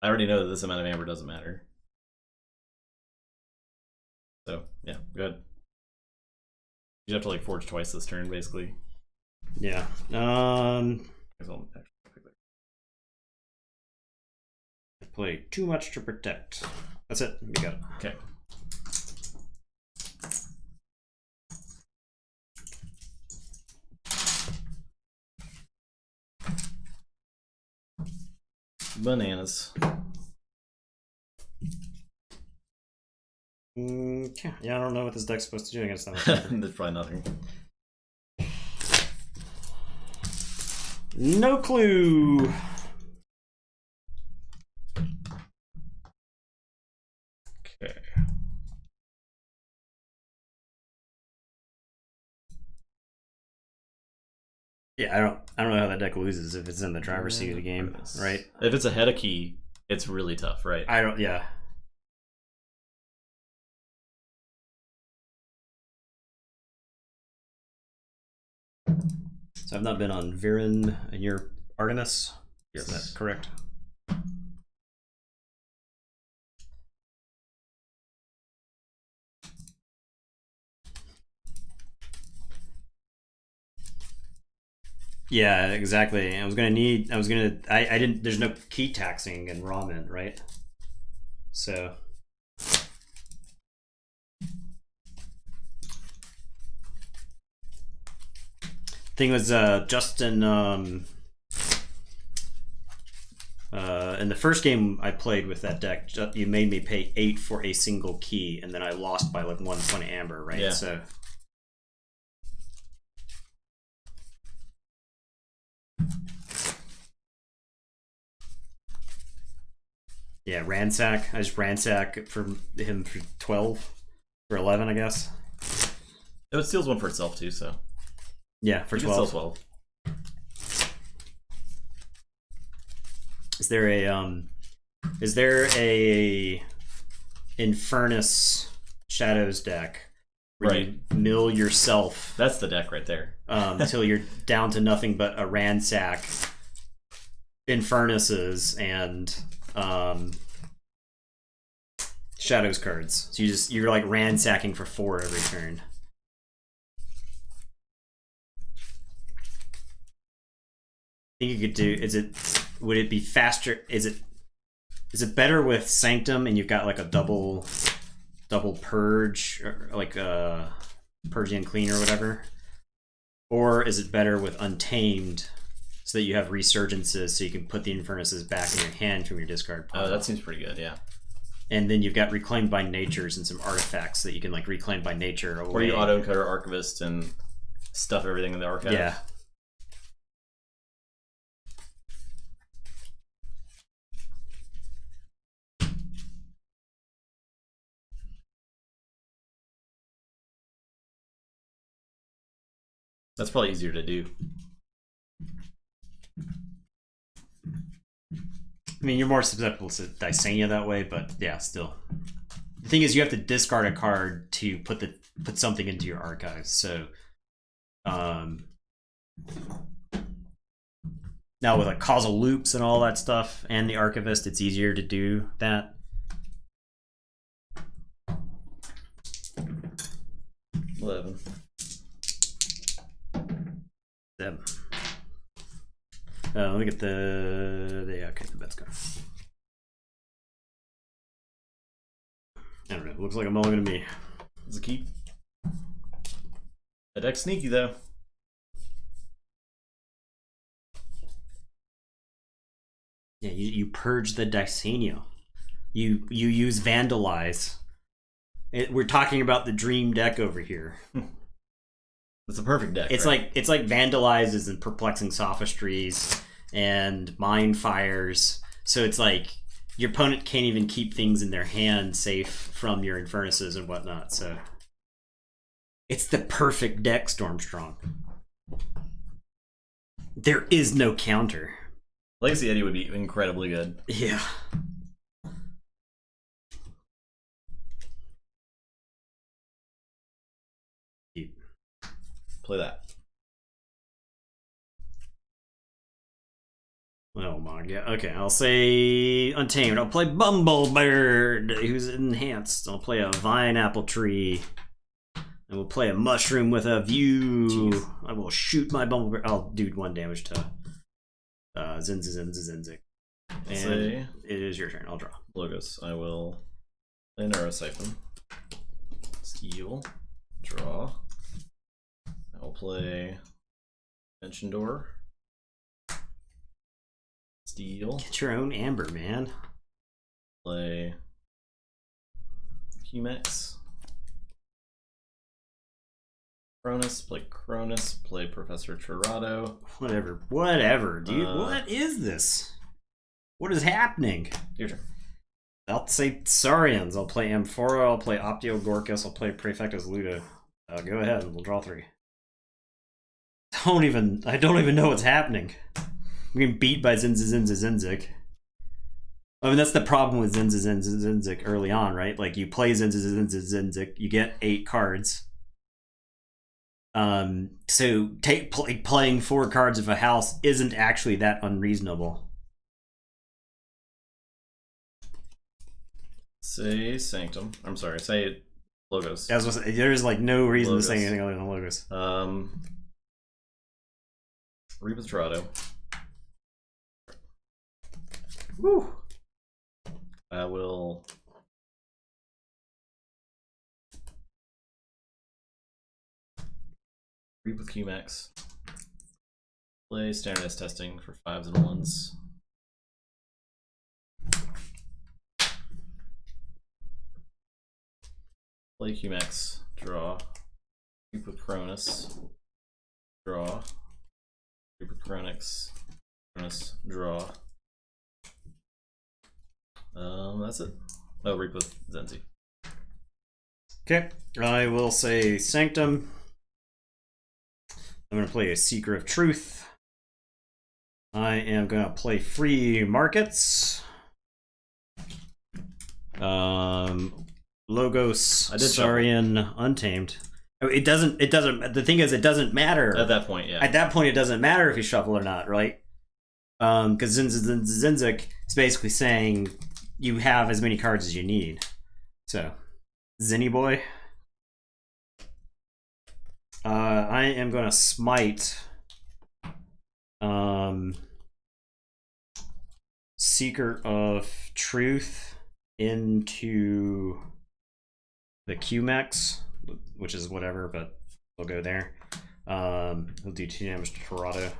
I already know that this amount of amber doesn't matter. So yeah, good. You have to like forge twice this turn, basically. Yeah. I Play too much to protect. That's it. You got it. Okay. Bananas. Yeah, I don't know what this deck's supposed to do against that. There's probably nothing. No clue. Okay. Yeah, I don't know how that deck loses if it's in the driver's seat of the game, right? If it's ahead of key, it's really tough, right? Yeah. So I've not been on Viren, and you're Artemis? Yes. Is that correct? Yeah, exactly. I didn't, there's no key taxing in ramen, right? So. Thing was, Justin, in the first game I played with that deck, you made me pay 8 for a single key, and then I lost by like 1 point of amber, right? Yeah. So. Yeah, ransack. I just ransack for him for 12, for 11, I guess. It steals one for itself too, so. Yeah, for You 12. can sell 12. Is there a Infernus Shadows deck where Right. you mill yourself That's the deck right there. until you're down to nothing but a ransack, Infernuses, and Shadows cards. So you're like ransacking for 4 every turn. I think you could do. Would it be faster? Is it better with Sanctum and you've got like a double purge, or like a purge and clean or whatever? Or is it better with Untamed so that you have resurgences so you can put the Infernuses back in your hand from your discard pile? Oh, that seems pretty good, yeah. And then you've got Reclaimed by Natures and some artifacts that you can like reclaim by nature away. Or you auto encoder Archivist and stuff everything in the archive. Yeah. That's probably easier to do. I mean, you're more susceptible to Dysania that way, but yeah, still. The thing is, you have to discard a card to put something into your archives. So, now with like causal loops and all that stuff, and the Archivist, it's easier to do that. 11. 7. Let me get okay, the bet's gone. I don't know. It looks like a mulligan to me. It's a keep. That deck's sneaky though. Yeah, you purge the Dysania. You use Vandalize. We're talking about the dream deck over here. It's a perfect deck. It's right? like Vandalizes and Perplexing Sophistries and Mind Fires. So it's like your opponent can't even keep things in their hand safe from your Infernuses and whatnot. So it's the perfect deck, Stormstrong. There is no counter. Legacy Eddie would be incredibly good. Yeah. Play that. Oh my god. Okay, I'll say Untamed. I'll play Bumblebird, who's enhanced. I'll play a Vine Apple Tree. And we'll play a Mushroom with a View. Jeez. I will shoot my Bumblebird. I'll do 1 damage to Zinzik. And Say it is your turn. I'll draw. Logos. I will play Neurosiphon. Steal. Draw. I'll play Dimension Door. Steal. Get your own Amber, man. Play Humex. Cronus. Play Cronus. Play Professor Tirado. Whatever, dude. What is this? What is happening? Your turn. I'll say Saurians. I'll play Amphora. I'll play Optio Gorkus. I'll play Praefectus Luda. Go ahead and we'll draw 3. I don't even know what's happening. I'm getting beat by Zinzik. I mean, that's the problem with Zinzik early on, right? Like, you play Zinzik, you get 8 cards. So playing 4 cards of a house isn't actually that unreasonable. Say Sanctum. I'm sorry, say Logos. There's like no reason Logos. to say anything other than Logos. Reap with Torado. Woo! I will Reap with QMax. Play standardized testing for 5s and 1s. Play QMax. Draw. Reap with Cronus. Draw. Reap with Chronix. Cronus. Draw. That's it. Oh, Reap with Zenzi. Okay, I will say Sanctum. I'm going to play a Seeker of Truth. I am going to play Free Markets. Logos, Saurian, Untamed. It doesn't. The thing is, it doesn't matter At that point. Yeah. At that point, it doesn't matter if you shuffle or not, right? Because Zinzik is basically saying you have as many cards as you need. So, Zinny boy. I am going to smite Seeker of Truth into the QMax, which is whatever, but we'll go there. We'll do 2 damage to Torado.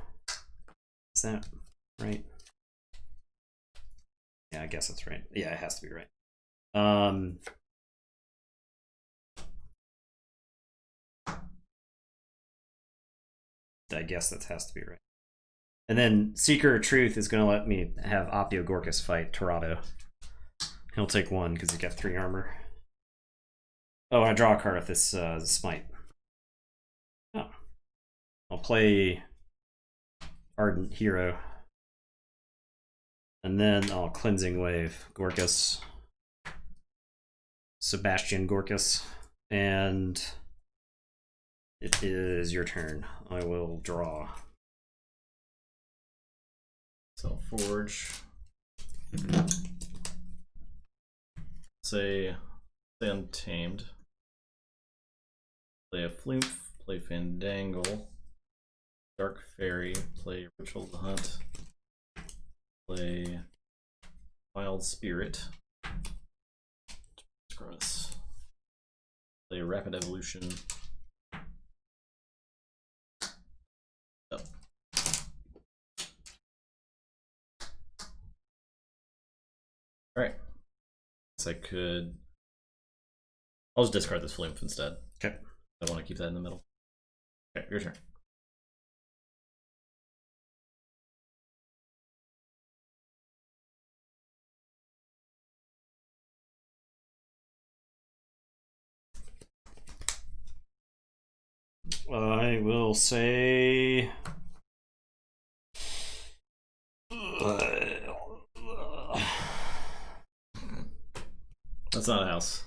Is that right? Yeah, I guess that's right. Yeah, it has to be right. I guess that has to be right. And then Seeker of Truth is going to let me have Optio Gorkus fight Torado. He'll take 1 because he's got 3 armor. Oh, I draw a card with this Smite. Oh. I'll play Ardent Hero. And then I'll Cleansing Wave Gorkus. Sebastian Gorkus. And it is your turn. I will draw. So Forge. Say Untamed. Play a Flume. Play Fandangle. Dark Fairy. Play Ritual of the Hunt. Play Wild Spirit. Cronus. Play Rapid Evolution. Oh. Alright. So I could. I'll just discard this Flume instead. Okay. I want to keep that in the middle. Okay, your turn. I will say. That's not a house.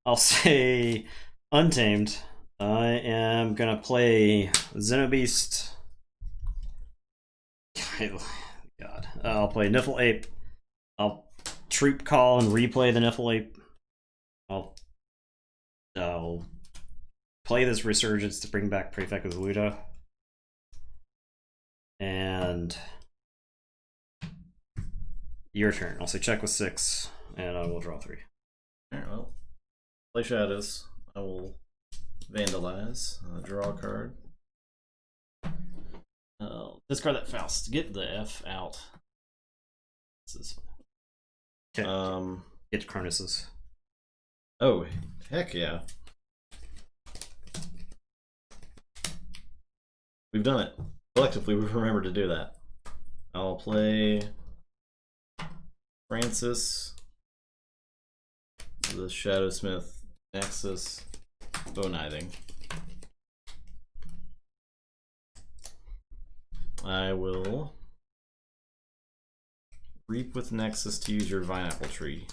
I'll say Untamed. I am gonna play Xenobeast. God. I'll play Niffle Ape. I'll Troop Call and replay the Niffle Ape. I'll play this Resurgence to bring back Prefect of the Ludo. And your turn. I'll say check with 6, and I will draw 3. Alright, well. Play Shadows. I will Vandalize. Draw a card. Discard that Faust. Get the F out. This is Okay. Get Cronuses. Oh, heck yeah. We've done it. Collectively, we've remembered to do that. I'll play Francis, the Shadowsmith, Nexus, Bowkniving. I will Reap with Nexus to use your Vineapple Tree.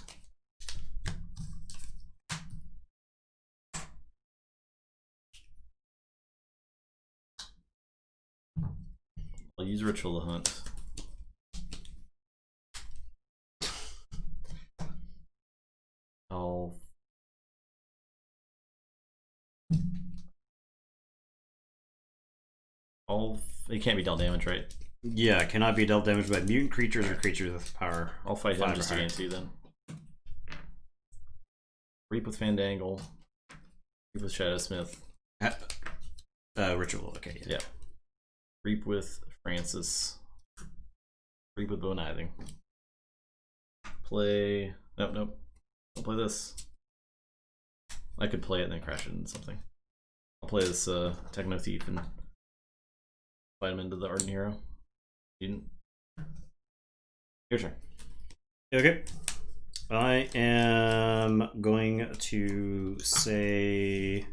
I'll use Ritual to hunt. It can't be dealt damage, right? Yeah, cannot be dealt damage by mutant creatures or creatures with power. I'll fight him 5 just or higher. against you then. Reap with Fandangle. Reap with Shadowsmith. Ritual, okay. Yeah. Reap with Francis. Reap with Bonizing. Play. Nope. Don't play this. I could play it and then crash it into something. I'll play this Techno Thief and fight him into the Ardent Hero. Didn't. Your turn. Okay. I am going to say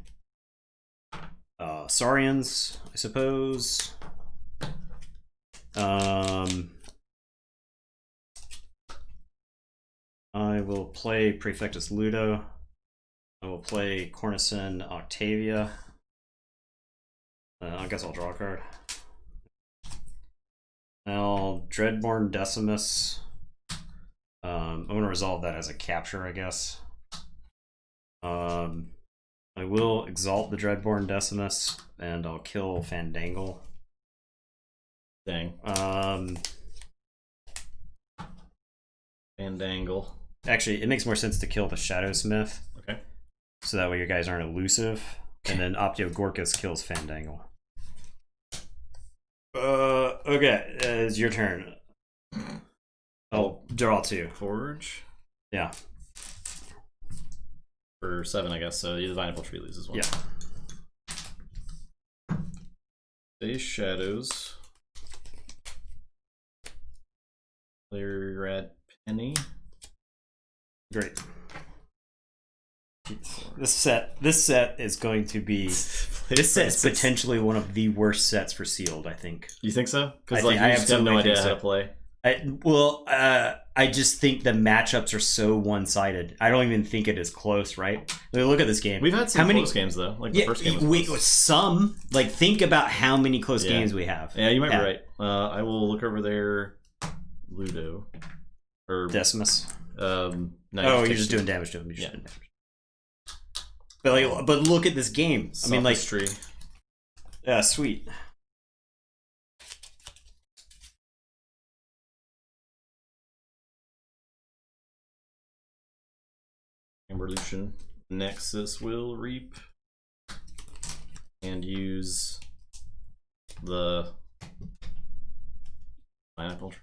Saurians, I suppose. I will play Prefectus Ludo. I will play Cornison Octavia. I guess I'll draw a card. Now, Dreadborn Decimus. I'm going to resolve that as a capture, I guess. I will exalt the Dreadborn Decimus, and I'll kill Fandangle. Dang. Fandangle. Actually, it makes more sense to kill the Shadowsmith. Okay. So that way your guys aren't elusive. And then Optio Gorkus kills Fandangle. Okay, it's your turn. I'll draw 2. Forge? Yeah. For 7, I guess, so the Divine Tree loses 1. Yeah. Face Shadows. Player Red Penny. Great. This set is going to be. This set is potentially one of the worst sets for sealed, I think. You think so? Because I you just have no idea how to play. I just think the matchups are so one-sided. I don't even think it is close, right? I mean, look at this game. We've had some close games though. Like the first game was close. Some. Like, think about how many close games we have. Yeah, you might be right. I will look over there. Ludo or Decimus. No, you're just doing damage to him. You're just doing damage. But look at this game. I mean, like, tree. Yeah, sweet. Evolution. Nexus will reap and use the pineapple tree.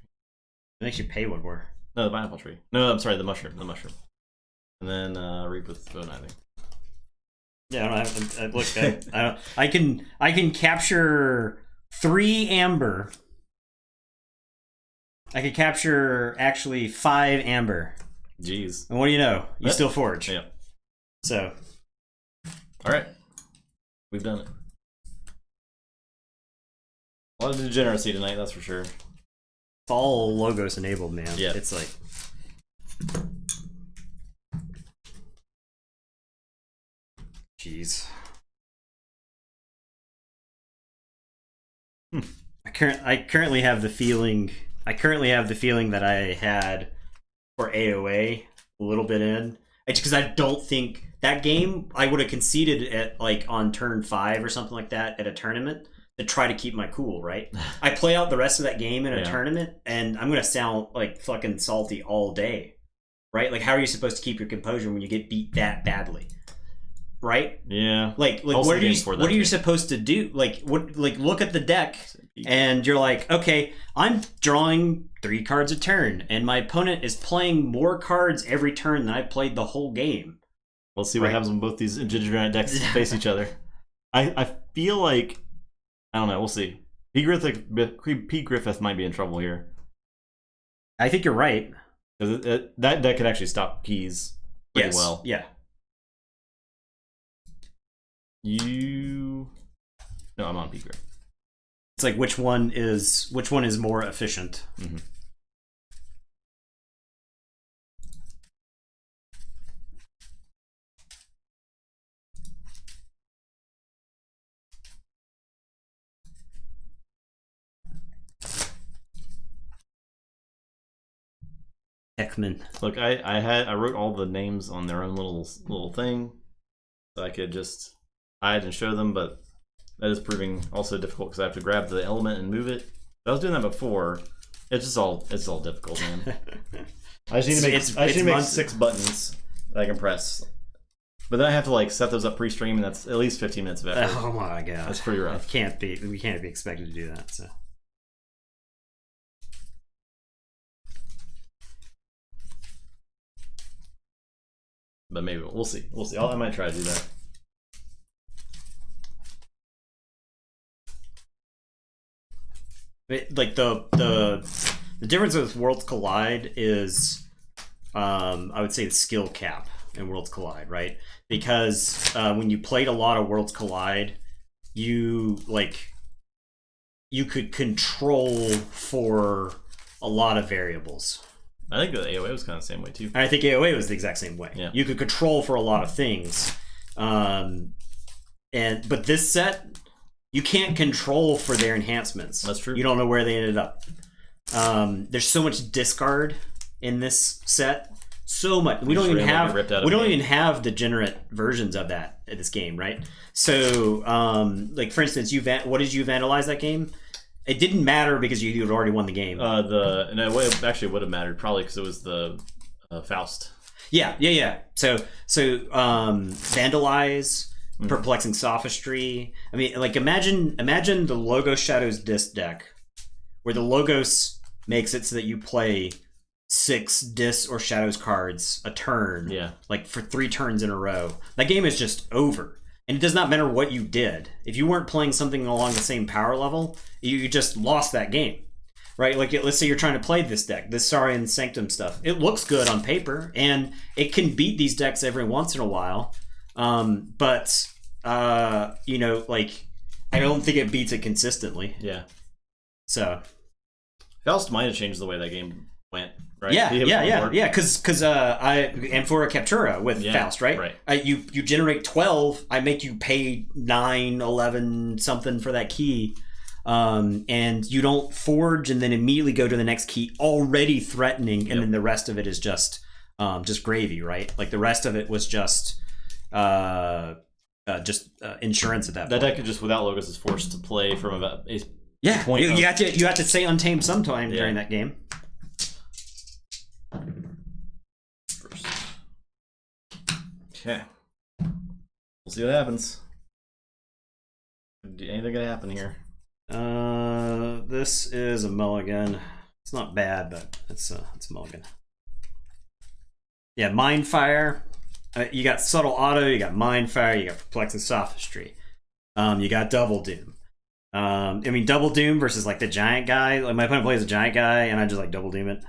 It makes you pay one more. No, the pineapple tree. No, I'm sorry, the mushroom. The mushroom. And then reap with bone, I think. Yeah, I can capture 3 amber. I could capture actually 5 amber. Jeez. And what do you know? You still forge. Yeah. So. All right. We've done it. A lot of degeneracy tonight, that's for sure. It's all logos enabled, man. Yeah. It's like. Jeez. I currently have the feeling. That I had for AOA a little bit in. Because I don't think that game I would have conceded at like on turn 5 or something like that at a tournament to try to keep my cool, right? I play out the rest of that game in a tournament and I'm gonna sound like fucking salty all day. Right? Like, how are you supposed to keep your composure when you get beat that badly? Right? Yeah. Like what are you supposed to do? Like look at the deck and you're like, okay, I'm drawing 3 cards a turn, and my opponent is playing more cards every turn than I played the whole game. We'll see what happens when both these degenerate decks face each other. I feel like, I don't know, we'll see. P. Griffith might be in trouble here. I think you're right. Because that deck could actually stop keys pretty well. Yeah. No, I'm on P. Griffith. It's like which one is more efficient. Mm-hmm. Heckman. Look, I wrote all the names on their own little thing, so I could just hide and show them. But that is proving also difficult because I have to grab the element and move it. I was doing that before. It's all difficult, man. I just need to make 6 buttons that I can press. But then I have to like set those up pre-stream, and that's at least 15 minutes of effort. Oh my god, that's pretty rough. We can't be expected to do that. So. But maybe we'll see. I might try to do that. Like the difference with Worlds Collide is, I would say the skill cap in Worlds Collide, right? Because when you played a lot of Worlds Collide, you could control for a lot of variables. I think the AOA was kind of the same way too. And I think AOA was the exact same way. Yeah. You could control for a lot of things, but this set you can't control for their enhancements. That's true. You don't know where they ended up. There's so much discard in this set. So much. We don't even have degenerate versions of that in this game, right? So, like for instance, what did you vandalize that game? It didn't matter because you had already won the game. It actually would have mattered probably because it was the Faust. Yeah. So vandalize, perplexing sophistry. I mean, like imagine the Logos Shadows disc deck, where the Logos makes it so that you play 6 Dis or Shadows cards a turn, like for 3 turns in a row. That game is just over. And it does not matter what you did. If you weren't playing something along the same power level, you just lost that game, right? Like, let's say you're trying to play this deck, this Saurian Sanctum stuff. It looks good on paper, and it can beat these decks every once in a while. But I don't think it beats it consistently. Yeah. So. Faust might have changed the way that game went. Right? Yeah. Because Amphora Captura with Faust, right? You generate 12. I make you pay 9, 11 something for that key, and you don't forge and then immediately go to the next key already threatening, and then the rest of it is just gravy, right? Like the rest of it was just insurance at that point. That deck just without Logos is forced to play from about a point. You have to say Untamed sometime during that game. First. Okay. We'll see what happens. Anything gonna happen here? This is a mulligan. It's not bad, but it's a mulligan. Yeah, Mindfire. You got Subtle Auto, you got Mindfire, you got Perplexing Sophistry. You got Double Doom. Double Doom versus like the giant guy. Like my opponent plays a giant guy, and I just like Double Doom it.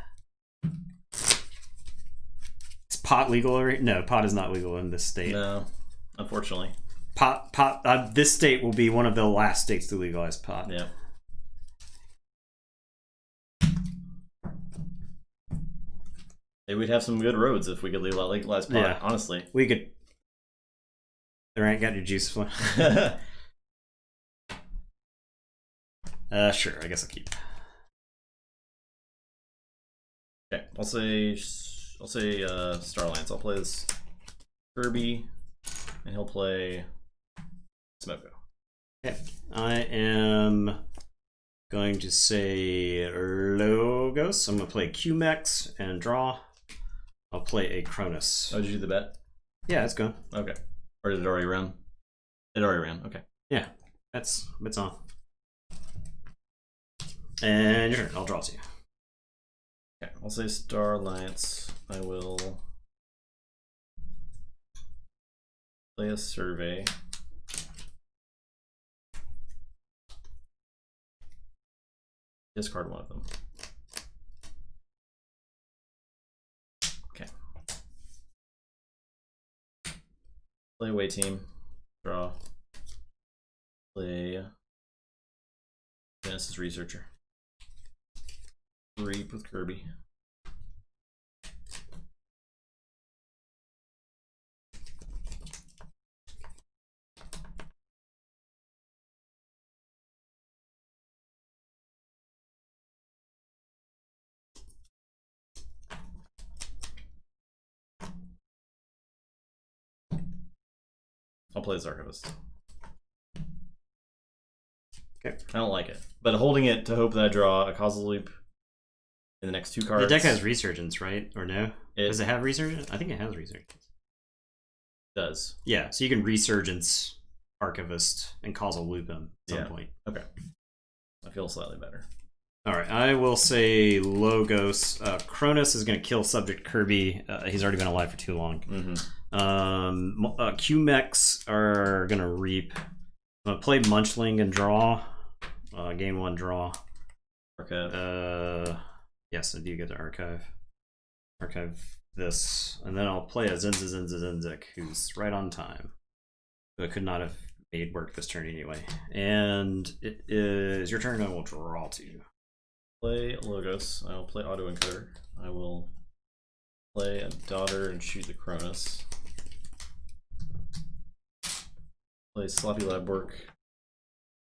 Is pot legal? No, pot is not legal in this state. No, unfortunately. Pot. This state will be one of the last states to legalize pot. Yeah. Maybe we'd have some good roads if we could legalize pot. Yeah. Honestly, we could. All right, got your juice. Sure, I guess I'll keep. Okay, I'll say Starlance. I'll play this Kirby, and he'll play Smoko. Okay, I am going to say Logos. I'm going to play Q-Mex and draw. I'll play a Cronus. Oh, did you do the bet? Yeah, it's going. Okay. Or did it already run? It already ran. Okay. Yeah, it's on. And your turn. I'll draw to you. Okay, I'll say Star Alliance. I will play a survey. Discard one of them. Okay. Play away team. Draw. Play Genesis Researcher. Reap with Kirby. I'll play this Archivist. Okay. I don't like it, but holding it to hope that I draw a causal loop in the next 2 cards. The deck has Resurgence, right? Or no? Does it have Resurgence? I think it has Resurgence. Does. Yeah, so you can Resurgence Archivist and causal loop him at some point. Okay. I feel slightly better. Alright, I will say Logos. Cronus is going to kill subject Kirby. He's already been alive for too long. Q-Mechs are going to reap. I'm going to play Munchling and draw. Game 1 draw. Archive. Yes, I do get to archive. Archive this. And then I'll play a Zenzik, who's right on time. Who I could not have made work this turn anyway. And it is your turn. I will draw 2. Play Logos. I will play Autoencoder. I will play a Daughter and shoot the Cronus. Play Sloppy Lab Work.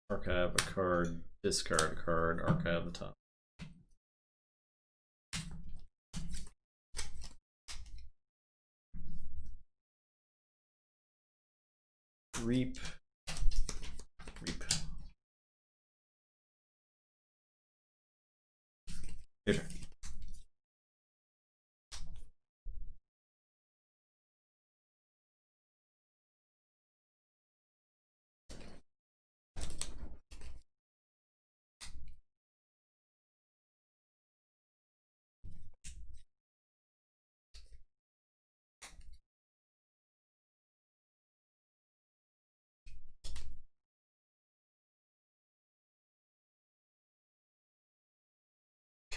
Archive a card. Discard a card. Archive the top. Reap. Reap. Your turn.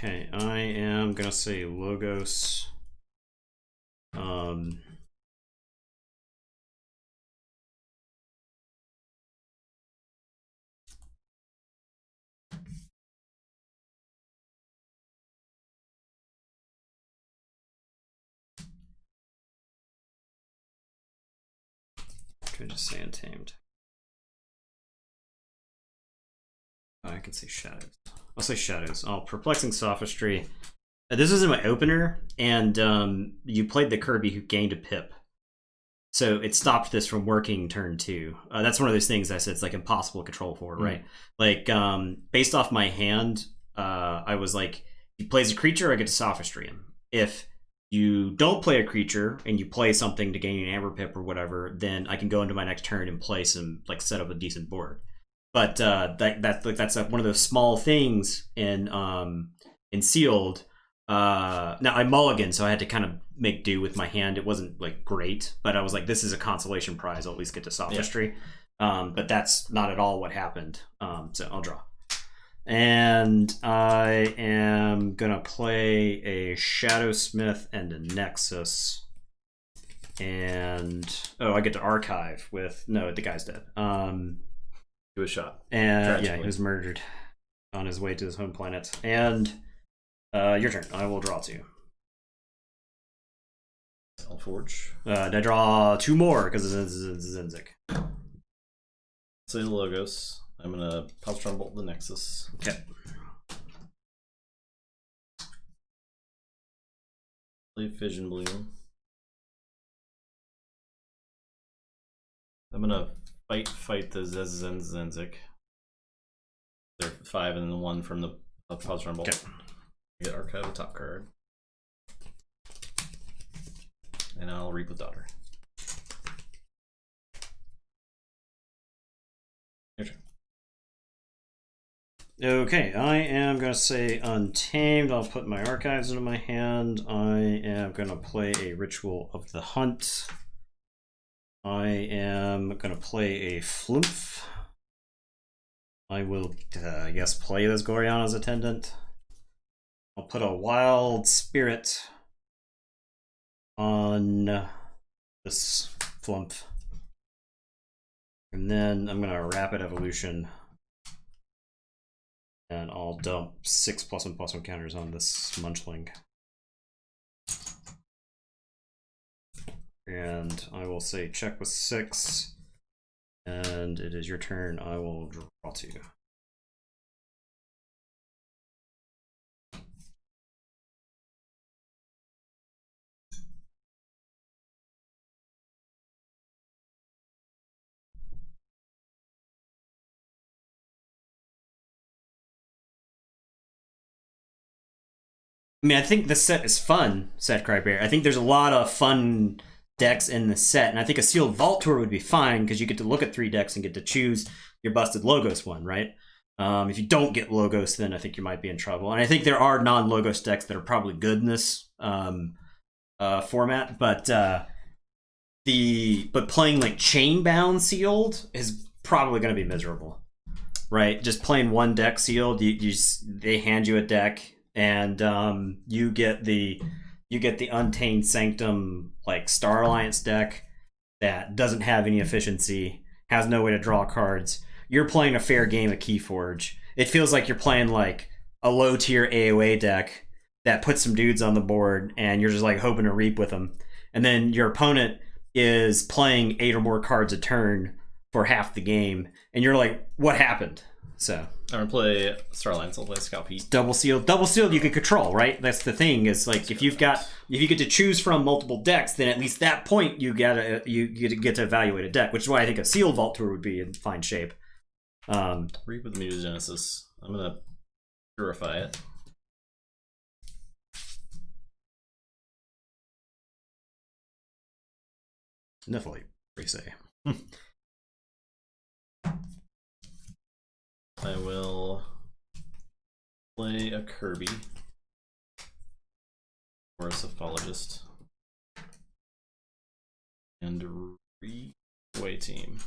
Okay, I am gonna say Logos. Could I just say Untamed? I can say Shadows. I'll say Shadows. Oh, Perplexing Sophistry. This was in my opener, and you played the Kirby who gained a pip. So it stopped this from working turn 2. That's one of those things I said it's like impossible to control for, right? Like, based off my hand, I was like, he plays a creature, I get to Sophistry him. If you don't play a creature and you play something to gain an Amber Pip or whatever, then I can go into my next turn and play some, like, set up a decent board. But that's one of those small things in Sealed. Now I mulliganed, so I had to kind of make do with my hand. It wasn't like great, but I was like, this is a consolation prize. I'll at least get to Sophistry. Yeah. But that's not at all what happened. So I'll draw. And I am gonna play a Shadowsmith and a Nexus. And I get to archive with the guy's dead. He was shot. And yeah, he was murdered on his way to his home planet. And your turn. I will draw 2. I'll forge. I draw 2 more because it's Zenzik. Say the Logos. I'm gonna Positron Bolt the Nexus. Okay. Play Fission Bloom. I'm gonna fight the Zenzik. They're 5 and then 1 from the Positron Bolt. Okay. Get Archive the top card. And I'll Reap with Daughter. Your turn. Okay, I am going to say Untamed. I'll put my archives into my hand. I am going to play a Ritual of the Hunt. I am going to play a Flumph. I will, I guess, play this Goriana's Attendant. I'll put a Wild Spirit on this Flumph. And then I'm going to Rapid Evolution. And I'll dump 6 +1/+1 counters on this Munchling. And I will say check with 6. And it is your turn. I will draw 2. I mean, I think the set is fun, said Crybear. I think there's a lot of fun decks in the set, and I think a sealed Vault Tour would be fine because you get to look at 3 decks and get to choose your busted Logos one, right? If you don't get Logos, then I think you might be in trouble. And I think there are non-Logos decks that are probably good in this format, but playing like Chainbound sealed is probably going to be miserable, right? Just playing one deck sealed, they hand you a deck, and you get the Untamed Sanctum like Star Alliance deck that doesn't have any efficiency, has no way to draw cards. You're playing a fair game of Keyforge. It feels like you're playing like a low tier AOA deck that puts some dudes on the board, and you're just like hoping to reap with them. And then your opponent is playing 8 or more cards a turn for half the game, and you're like, what happened? So I'm gonna play Starlines. I'll play Scout Pete. Double sealed you can control, right? That's the thing. Is like if you get to choose from multiple decks, then at least that point you get to evaluate a deck, which is why I think a sealed Vault Tour would be in fine shape. Reap with the Mutagenesis. I'm gonna purify it. Definitely, we say. I will play a Kirby or a Sophologist and away team.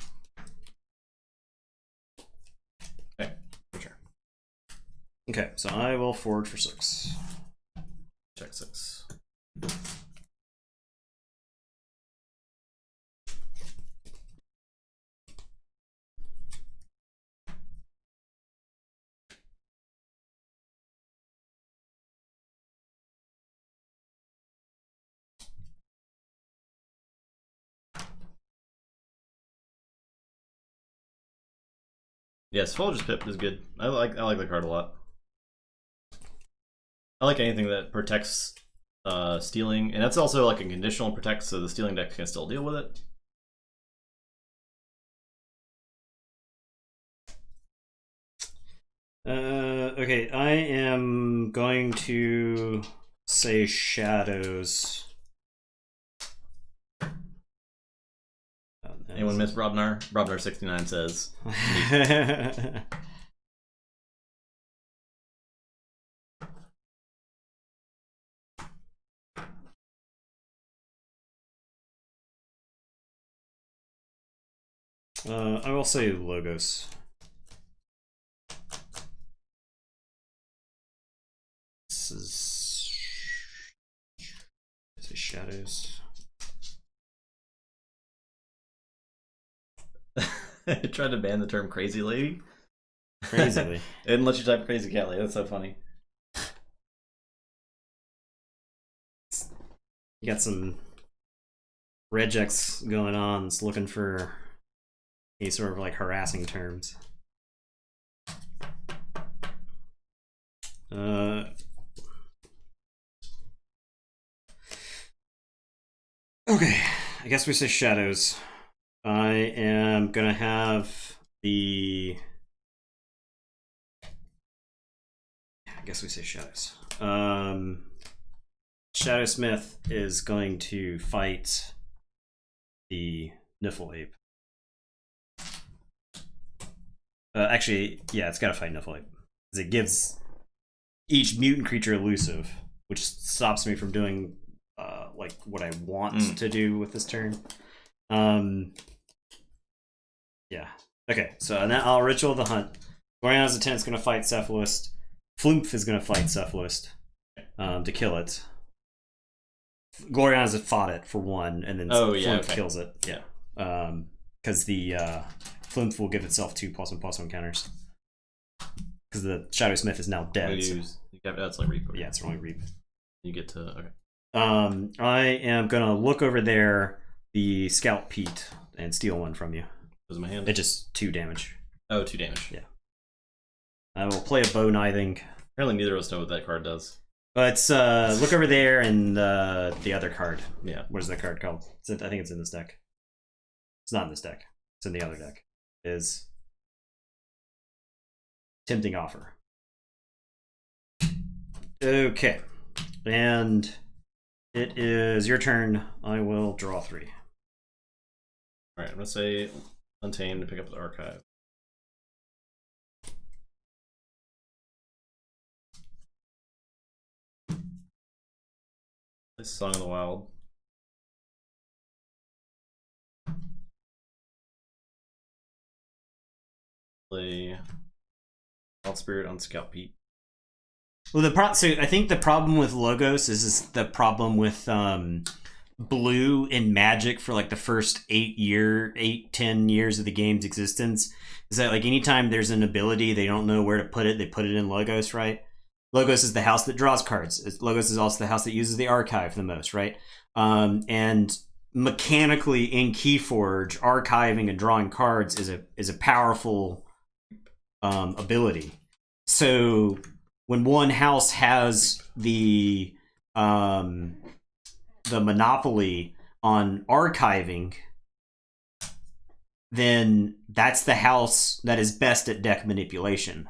Okay, for sure. Okay, so I will forward for 6. Check 6. Yes, Folger's Pip is good. I like the card a lot. I like anything that protects stealing, and that's also like a conditional protect, so the stealing deck can still deal with it. Okay, I am going to say Shadows. Anyone miss Brobnar? Brobnar69 says. I will say Logos. This is Shadows. I tried to ban the term crazy lady. Crazy lady. It didn't let you type crazy cat lady. That's so funny. You got some regex going on. It's looking for any sort of like harassing terms. Okay, I guess we say Shadows. I am gonna have the. I guess we say Shadows. Shadow Smith is going to fight the Niffle Ape. Actually, yeah, it's got to fight Niffle Ape. Because it gives each mutant creature elusive, which stops me from doing like what I want to do with this turn. Yeah. Okay, so and then I'll Ritual the Hunt. Gloriana's Attendant's going to fight Cephalist. Flumph is going to fight Cephalist to kill it. Gloriana's fought it for 1, and then Flumph kills it. Yeah. Because the Flumph will give itself 2+1/+1 counters. Because the Shadow Smith is now dead. That's like Reap. Yeah, it's only Reap. You get to okay. I am gonna look over there, the Scout Pete, and steal 1 from you. Was my hand? It just 2 damage. Oh, 2 damage. Yeah. I will play a Bow Knithing. Apparently, neither of us know what that card does. Let's look over there and the other card. Yeah. What is that card called? I think it's in this deck. It's not in this deck. It's in the other deck. Is Tempting Offer. Okay. And it is your turn. I will draw 3. Alright, I'm gonna say Untamed to pick up the archive. Play Song of the Wild. Play Wild Spirit on Scout Peak. Well, so I think the problem with Logos is the problem with Blue and Magic for like the first 10 years of the game's existence. Is that like anytime there's an ability they don't know where to put it, they put it in Logos, right? Logos is the house that draws cards. Logos is also the house that uses the archive the most, right? And mechanically in Keyforge, archiving and drawing cards is a powerful ability. So when one house has the monopoly on archiving, then that's the house that is best at deck manipulation.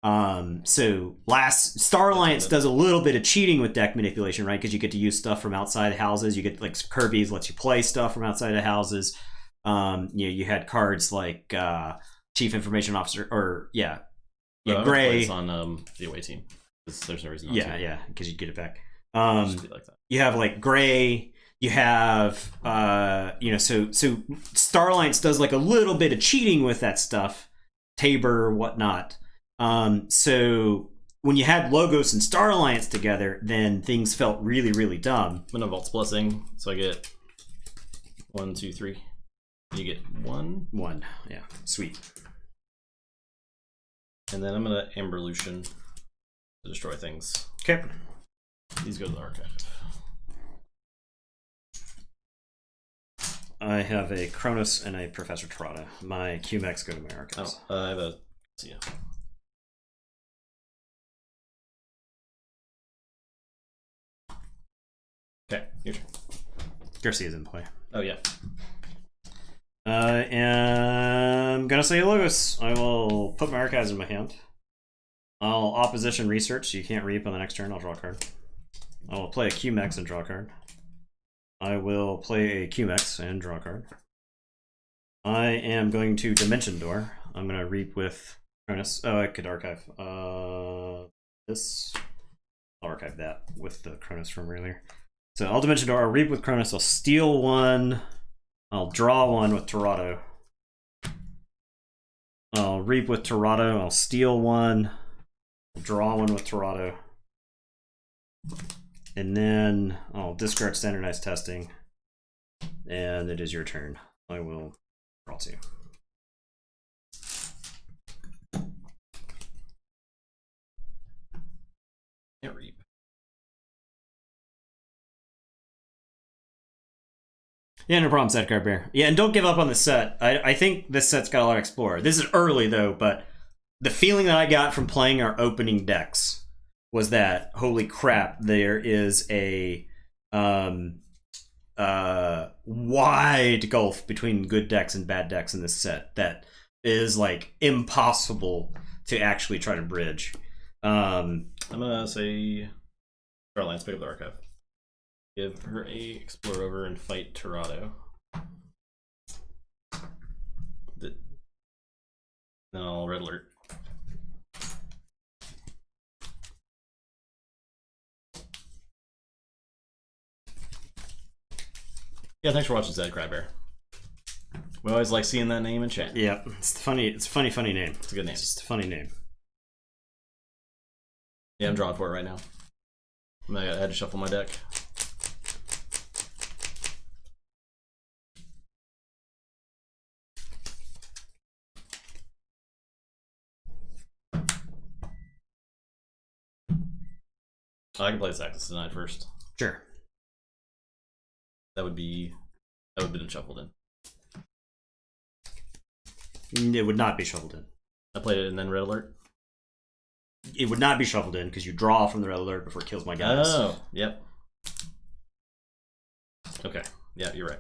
So Star Alliance does a little bit of cheating with deck manipulation, right? Because you get to use stuff from outside houses. You get like Kirby's lets you play stuff from outside of houses. You had cards like Chief Information Officer, or Gray on the away team. There's no reason. Not to. Because you'd get it back. Like that. You have like Gray. You have so Star Alliance does like a little bit of cheating with that stuff, Tabor, whatnot. So when you had Logos and Star Alliance together, then things felt really, really dumb. I'm gonna Vault's Blessing, so I get 1, 2, 3. You get 1. 1, yeah, sweet. And then I'm gonna Amber Lucian to destroy things. Okay. These go to the archive. I have a Cronus and a Professor Trotta. My QMX go to my archives. I have a Garcia. Okay, your turn. Garcia's in play. Oh yeah. I am gonna say Logos. I will put my archives in my hand. I'll opposition research, so you can't reap on the next turn. I'll draw a card. I will play a QMX and draw a card. I will play a QMX and draw a card. I am going to Dimension Door. I'm gonna reap with Cronus. Oh, I could archive this. I'll archive that with the Cronus from earlier. So I'll Dimension Door. I'll reap with Cronus. I'll steal 1. I'll draw 1 with Torado. I'll reap with Torado. I'll steal 1. I'll draw 1 with Torado. And then I'll discard Standardized Testing. And it is your turn. I will draw 2. Can't reap. Yeah, no problem, Set Card Bear. Yeah, and don't give up on the set. I think this set's got a lot of Explorer. This is early, though, but the feeling that I got from playing our opening decks was that, holy crap, there is a wide gulf between good decks and bad decks in this set that is, like, impossible to actually try to bridge. I'm gonna say Star Alliance, pick up the archive. Give her a explore over and fight Torado. Then I'll red alert. Yeah, thanks for watching, Zed Crabbear. We always like seeing that name in chat. Yeah, it's funny. It's a funny name. It's a good name. It's just a funny name. Yeah, I'm drawing for it right now. I had to shuffle my deck. I can play this Access Denied first. Sure. That would have been shuffled in. It would not be shuffled in. I played it and then red alert. It would not be shuffled in because you draw from the red alert before it kills my guys. Oh, yep. Okay, yeah, you're right.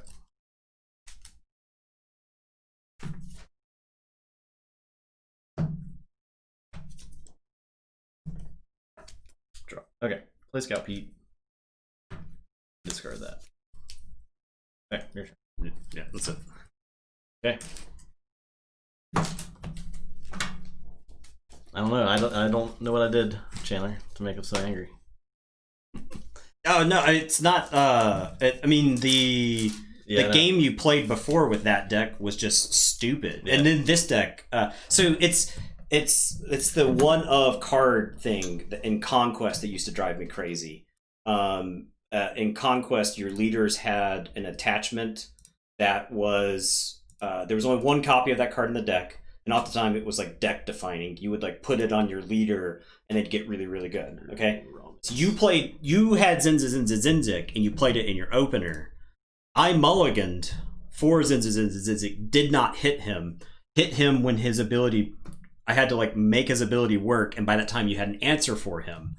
Draw. Okay, Play Scout Pete. Discard that. Okay, your turn. Yeah, that's it. Okay. I don't know. I don't know what I did, Chandler, to make him so angry. Oh no, it's not. I mean the game you played before with that deck was just stupid, and then this deck. So it's the one of card thing in Conquest that used to drive me crazy. In Conquest, your leaders had an attachment that was there was only one copy of that card in the deck, and at the time it was like deck defining. You would like put it on your leader, and it'd get really really good. Okay. So you had Zinzik, and you played it in your opener. I mulliganed for Zinzik, did not hit him. Hit him when his ability, I had to like make his ability work, and by that time you had an answer for him,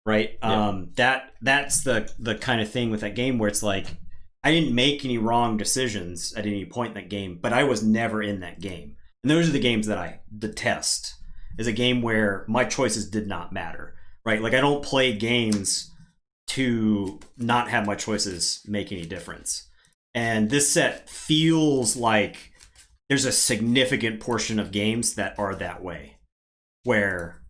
right? Yeah. That's the kind of thing with that game where it's like, I didn't make any wrong decisions at any point in that game, but I was never in that game. And those are the games that I detest, is a game where my choices did not matter. Right, like I don't play games to not have my choices make any difference. And this set feels like there's a significant portion of games that are that way, where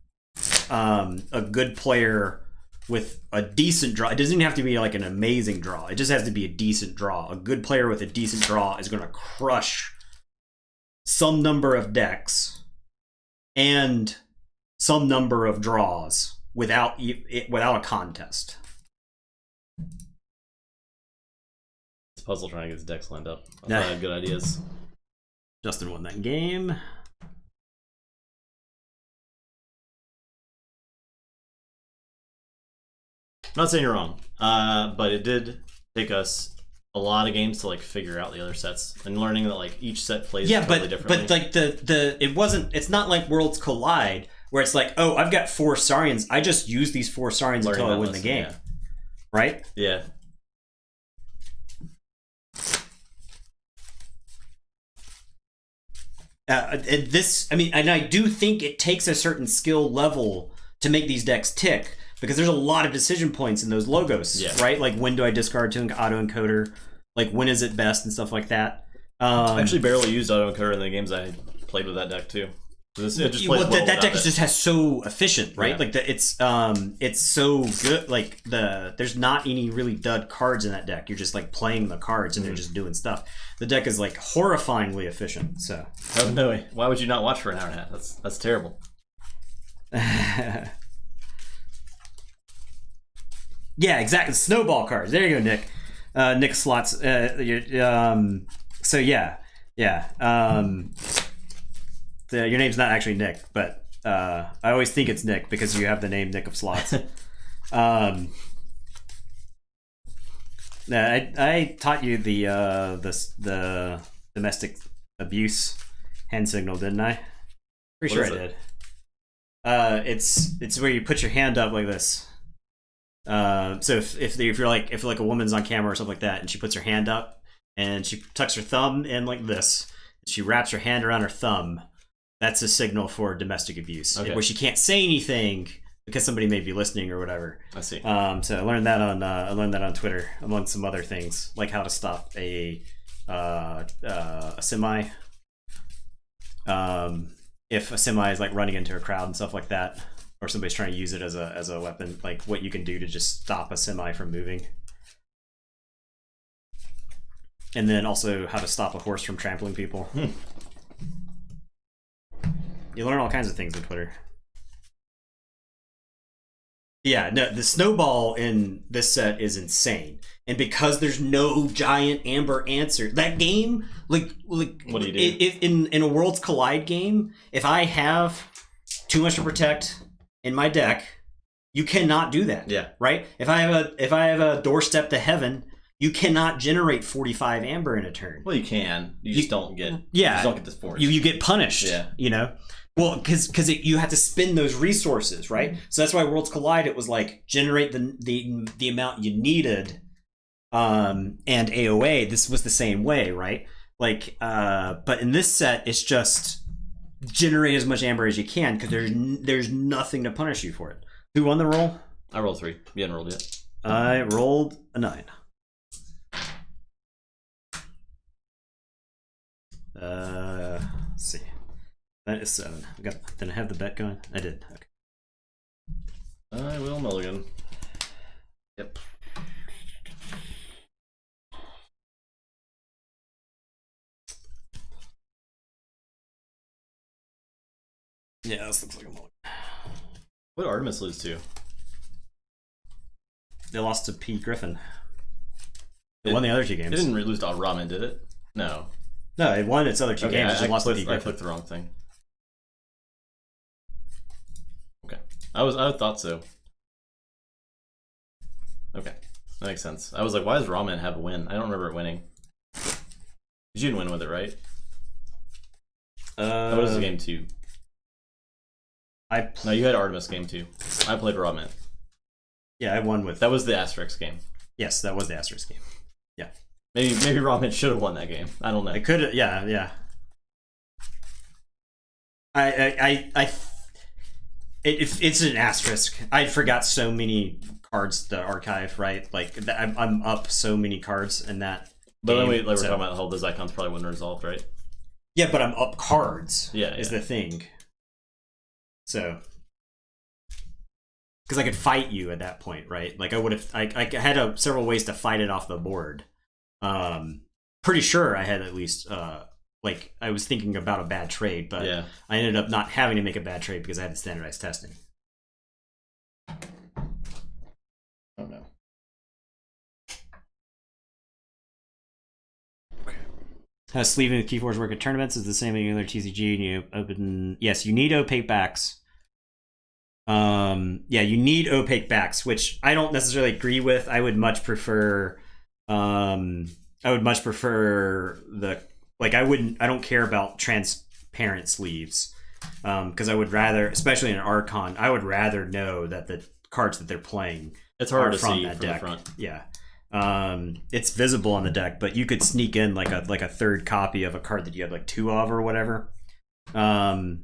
a good player with a decent draw, it doesn't even have to be like an amazing draw, it just has to be a decent draw. A good player with a decent draw is going to crush some number of decks and some number of draws without a contest. It's a puzzle trying to get his decks lined up. I have good ideas. Justin won that game. I'm not saying you're wrong, but it did take us a lot of games to like figure out the other sets and learning that like each set plays totally differently. But like it's not like Worlds Collide, where it's like, oh, I've got 4 Saurians. I just use these 4 Saurians until I win the game. Yeah. Right? Yeah. And I do think it takes a certain skill level to make these decks tick, because there's a lot of decision points in those logos, right? Like, when do I discard to an auto-encoder? Like, when is it best and stuff like that. I actually barely used auto-encoder in the games I played with that deck, too. That deck just has so efficient, right? Yeah. Like it's so good. Like there's not any really dud cards in that deck. You're just like playing the cards and they're just doing stuff. The deck is like horrifyingly efficient. So no way. Why would you not watch for an hour and a half? That's terrible. Yeah, exactly. Snowball cards. There you go, Nick. Nick slots. So yeah. Your name's not actually Nick, but I always think it's Nick because you have the name Nick of Slots. I taught you the domestic abuse hand signal, didn't I? Pretty sure I did. It's where you put your hand up like this. So if you're like a woman's on camera or something like that, and she puts her hand up and she tucks her thumb in like this, she wraps her hand around her thumb. That's a signal for domestic abuse, where she can't say anything because somebody may be listening or whatever. I see. So I learned that on Twitter, among some other things, like how to stop a semi. If a semi is like running into a crowd and stuff like that, or somebody's trying to use it as a weapon, like what you can do to just stop a semi from moving. And then also how to stop a horse from trampling people. You learn all kinds of things on Twitter. Yeah, no, the snowball in this set is insane. And because there's no giant amber answer, that game, like what do you do? In a Worlds Collide game, if I have too much to protect in my deck, you cannot do that. Yeah. Right? If I have a doorstep to heaven, you cannot generate 45 amber in a turn. Well, you can. You just don't get. Yeah. You just don't get this force. You get punished. Yeah. You know. Well, because you had to spend those resources, right? So that's why Worlds Collide, it was like generate the amount you needed, and AOA. This was the same way, right? Like, but in this set, it's just generate as much amber as you can because there's nothing to punish you for it. Who won the roll? I rolled 3. You hadn't rolled yet. I rolled a 9. Let's see. That is 7. Did I have the bet going? I did. Okay. I will mulligan. Yep. Yeah, this looks like a mulligan. What did Artemis lose to? They lost to P. Griffin. They won the other 2 games. It didn't lose to Ramen, did it? No. No, it won its other 2 games. I lost to P. I Griffin. clicked the wrong thing. Okay. I thought so. Okay. That makes sense. I was like, why does Ramen have a win? I don't remember it winning. You didn't win with it, right? What is the game 2? No, you had Artemis game 2. I played Ramen. Yeah, I won with... That was the Asterisk game. Yes, that was the Asterisk game. Yeah. Maybe Ramen should have won that game. I don't know. It could, yeah. It's an asterisk. I forgot so many cards to archive, right? Like I'm up so many cards in that. But game, then we're talking about how those icons probably wouldn't resolved, right? Yeah, but I'm up cards. Yeah, is the thing. So, because I could fight you at that point, right? Like I would have. I had several ways to fight it off the board. Pretty sure I had at least. Like I was thinking about a bad trade, but yeah. I ended up not having to make a bad trade because I had the standardized testing. Oh no. Okay. Sleeving with Keyforge work at tournaments is the same as any other TCG. And you open. Yes, you need opaque backs. Yeah, you need opaque backs, which I don't necessarily agree with. I would much prefer. The. Like I don't care about transparent sleeves, because I would rather, especially in an Archon, I would rather know that the cards that they're playing it's hard to from see that from deck. the front. Yeah, it's visible on the deck, but you could sneak in like a third copy of a card that you had like 2 of or whatever. The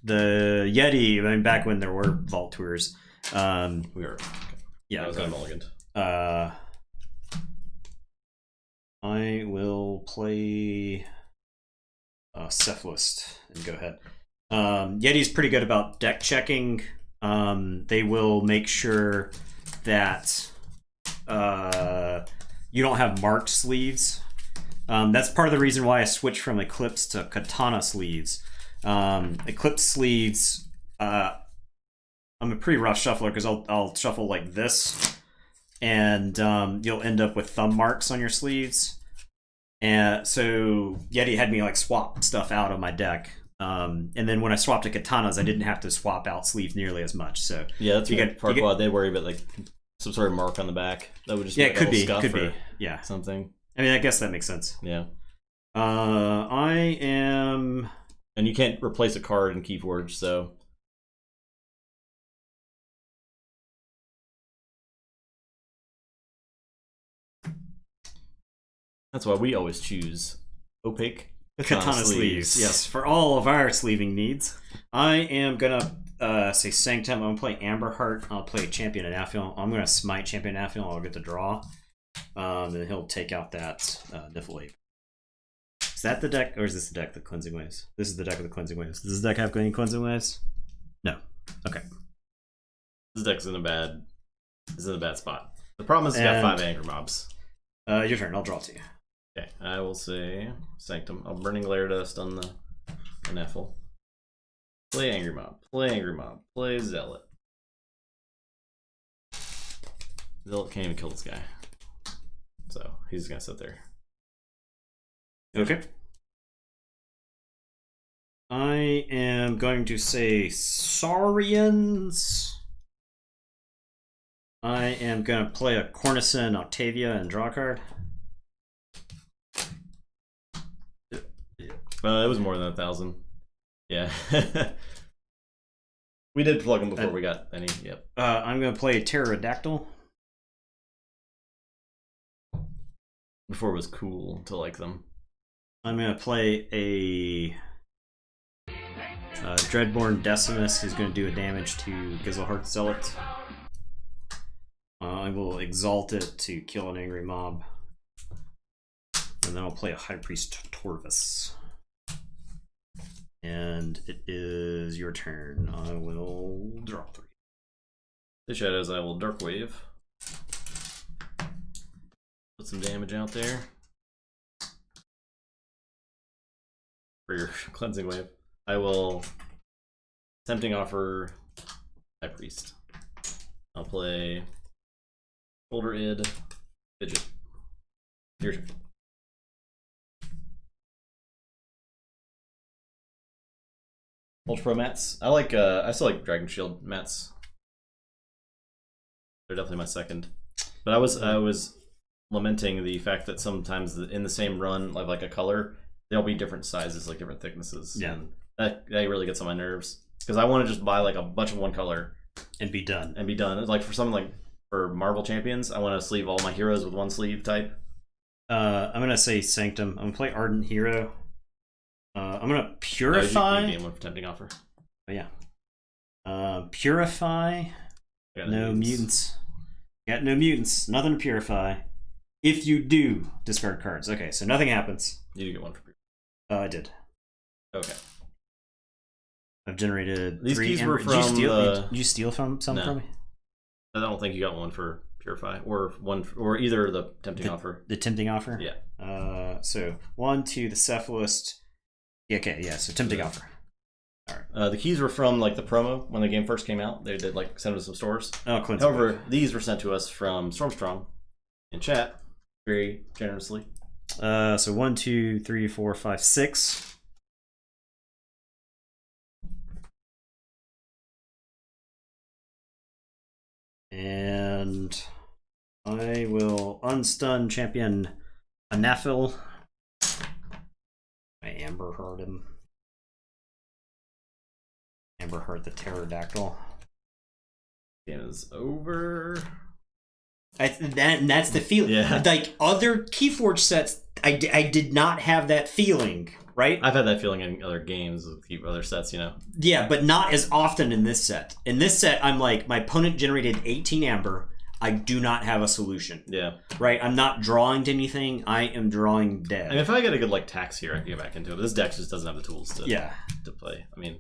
Yeti, I mean, back when there were Vault Tours, We were. Okay. Yeah, I was on mulligan. I will play Cephalist and go ahead. Yeti's pretty good about deck checking. They will make sure that you don't have marked sleeves. That's part of the reason why I switched from Eclipse to Katana sleeves. Eclipse sleeves, I'm a pretty rough shuffler because I'll shuffle like this. And you'll end up with thumb marks on your sleeves. And so Yeti had me like swap stuff out of my deck. And then when I swapped to katanas, I didn't have to swap out sleeves nearly as much. So yeah, that's part why they worry about like some sort of mark on the back that would just yeah, be it could be yeah, something. I mean, I guess that makes sense. Yeah. I am, and you can't replace a card in Keyforge, so. That's why we always choose opaque katana sleeves. Yes, for all of our sleeving needs. I am gonna say Sanctum. I'm gonna play Amberheart. I'll play Champion and Affiel. I'm gonna smite Champion and Affiel. I'll get the draw. And he'll take out that Niffle Ape. Is that the deck, or is this the deck, the Cleansing Waves? This is the deck with the Cleansing Waves. Does this deck have any Cleansing Waves? No. Okay. This deck's in a bad spot. The problem is it's got 5 Anger Mobs. Your turn. I'll draw to you. Okay, I will say Sanctum. I'll Burning Glare Dust on the Neffel. Play Angry Mob. Play Angry Mob. Play Zealot. Zealot can't even kill this guy. So he's gonna sit there. Okay. I am going to say Saurians. I am going to play a Cornicen Octavia and draw a card. It was more than 1,000. Yeah. We did plug them before we got any. Yep. I'm going to play Pterodactyl. Before it was cool to like them. I'm going to play a Dreadborn Decimus who's going to do a damage to Gizelhart Zealot. will exalt it to kill an angry mob. And then I'll play a High Priest Torvus. And it is your turn. I will draw 3. The shadows, I will Dark Wave. Put some damage out there. For your Cleansing Wave. I will Tempting Offer High Priest. I'll play Boulder Id, Fidget. Your turn. Ultra Pro mats. I like. I still like Dragon Shield mats. They're definitely my second. But I was lamenting the fact that sometimes in the same run of like a color, there'll be different sizes, like different thicknesses. Yeah. And that really gets on my nerves because I want to just buy like a bunch of one color and be done. Like for something like for Marvel Champions, I want to sleeve all my heroes with one sleeve type. I'm gonna say Sanctum. I'm gonna play Ardent Hero. I'm gonna Purify. You gain one for Tempting Offer. Oh yeah. Purify. No mutants. Got no mutants. Nothing to purify. If you do, discard cards. Okay, so nothing happens. You do get one for Purify. I did. Okay. I've generated these 3 keys were from did you steal some from me? I don't think you got one for Purify or either the Tempting Offer. The Tempting Offer? Yeah. So 1, 2, the Cephalist. Yeah, okay, yeah, so Tempting Offer. Alright. The keys were from like the promo when the game first came out. They did like send us some stores. Oh, however, these were sent to us from Stormstrong in chat very generously. So 1, 2, 3, 4, 5, 6. And I will unstun champion Anaphil. I Amber Heard him. Amber Heard the Pterodactyl. Game is over. That's the feeling. Yeah. Like other Keyforge sets, I did not have that feeling, right? I've had that feeling in other games with other sets, you know. Yeah, but not as often in this set. In this set, I'm like, my opponent generated 18 Amber. I do not have a solution. Yeah. Right? I'm not drawing to anything. I am drawing dead. I mean, if I get a good like tax here, I can get back into it. But this deck just doesn't have the tools to play. I mean,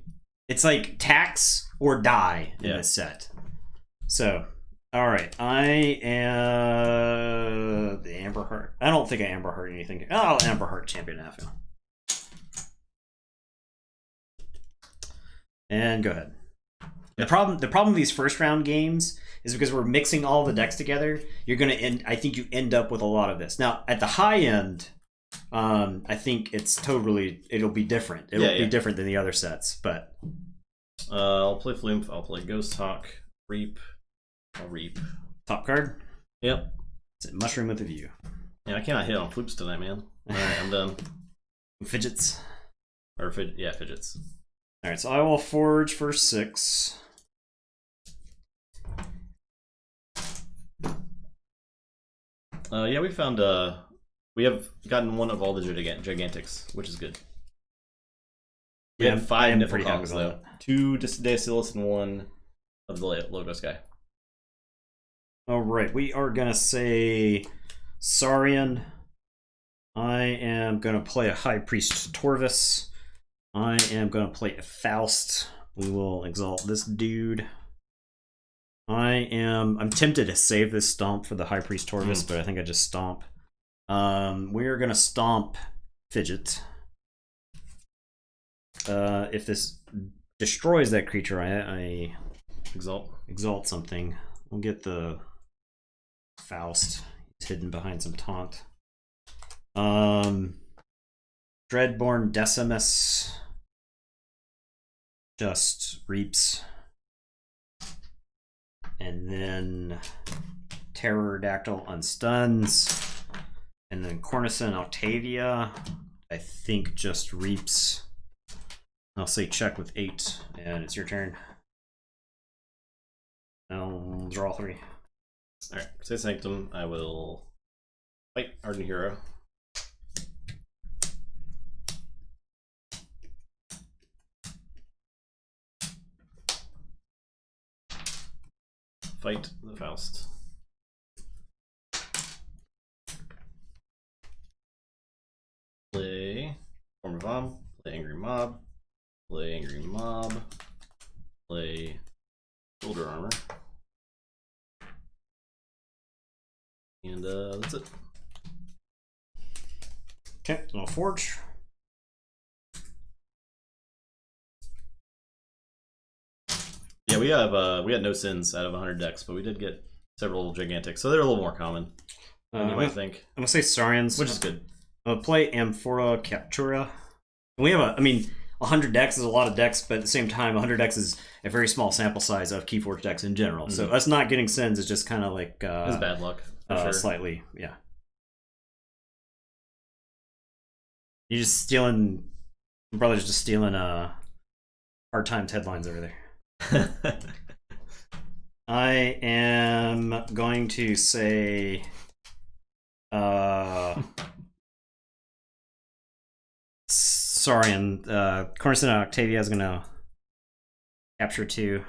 it's like tax or die in this set. So, all right, I am the Amber Heart. I don't think I Amber Heart anything. Oh, Amber Heart champion Anaphil. And go ahead. The problem with these first round games is because we're mixing all the decks together. You're gonna I think you end up with a lot of this. Now at the high end, I think it'll be different. It'll be different than the other sets. But I'll play Flume. I'll play Ghost Hawk. Reap. I'll Reap. Top card. Yep. It's a Mushroom with a View. Yeah, I cannot hit on floops tonight, man. All right, I'm done. Fidgets. Fidgets. All right, so I will Forge for 6. Yeah, we found we have gotten one of all the Gigantics, which is good. We had 5 Niflkongs though. 2 Dacilis and 1 of the Logos guy. All right, we are gonna say Saurian. I am gonna play a High Priest Torvus. I am gonna play a Faust. We will exalt this dude. I'm tempted to save this stomp for the High Priest Torvus, but I think I just stomp. We're gonna stomp Fidget. If this destroys that creature, I exalt something. We'll get the Faust. He's hidden behind some taunt. Dreadborn Decimus just reaps. And then Pterodactyl unstuns. And then Cornison Octavia, I think, just reaps. I'll say check with 8, and it's your turn. I'll draw 3. Alright, say Sanctum. I will fight Ardent Hero. Fight the Faust. Play Angry Mob. Play Shoulder Armor. And that's it. Okay, no Forge. Yeah, we had no sins out of 100 decks, but we did get several gigantic, so they're a little more common than you might think. I'm gonna say Saurians, which is good. I'm gonna play Amphora Captura. We have 100 decks is a lot of decks, but at the same time, 100 decks is a very small sample size of Keyforge decks in general. So us not getting sins is just kind of like it's bad luck. For sure. Slightly, yeah. You just stealing, my brother's just stealing Hard Times headlines over there. I am going to say Saurian. Cornerstone Octavia is gonna capture 2.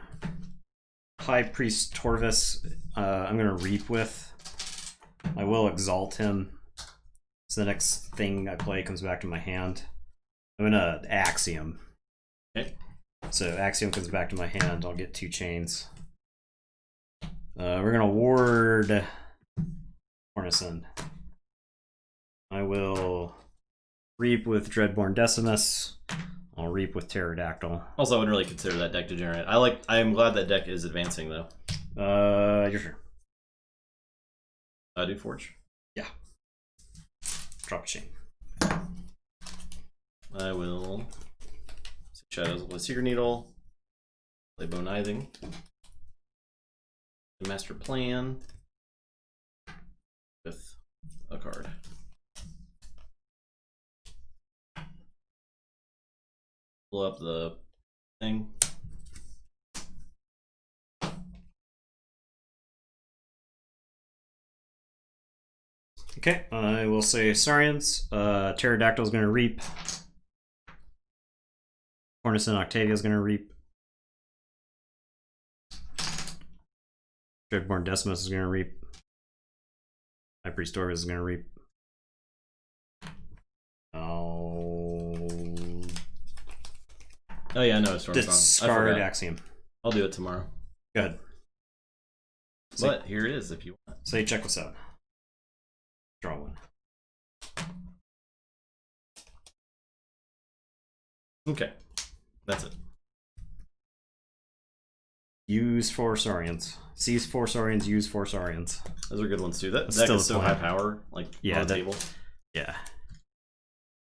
High Priest Torvis, I'm gonna reap with. I will exalt him. So the next thing I play comes back to my hand. I'm gonna Axiom. Okay. So Axiom comes back to my hand. I'll get 2 chains. We're gonna ward Cornison. I will reap with Dreadborn Decimus. I'll reap with Pterodactyl. Also, I wouldn't really consider that deck degenerate. I am glad that deck is advancing though. You're sure? I do Forge. Yeah. Drop a chain. I will Shadows with Secret Needle. Play Bone Iving. Master Plan with a card. Pull up the thing. Okay, I will say Saurians. Pterodactyl is going to reap. Cornison Octavia is going to reap. Dreadborn Decimus is going to reap. High Priest Torvis is going to reap. Oh yeah, no, Storm's discard Axiom. I'll do it tomorrow. Good. But here it is if you want. Say check what's up. Draw 1. Okay, that's it. Use 4 Saurians. Seize 4 Saurians, use 4 Saurians. Those are good ones too. That That's deck still is so high power, like yeah, on the table. Yeah.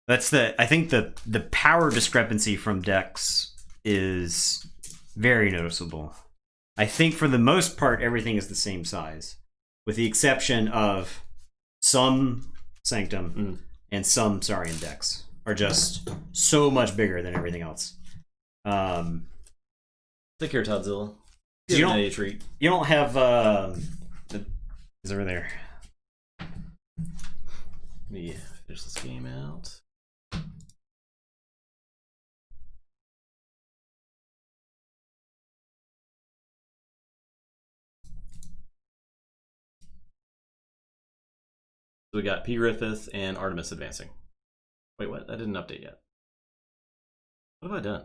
That's I think the power discrepancy from decks is very noticeable. I think for the most part everything is the same size, with the exception of some Sanctum and some Saurian decks are just so much bigger than everything else. Take care, Todzilla. You a treat. You don't have is over there. Yeah, finish this game out. So we got P. Griffith and Artemis advancing. Wait, what? That didn't update yet. What have I done?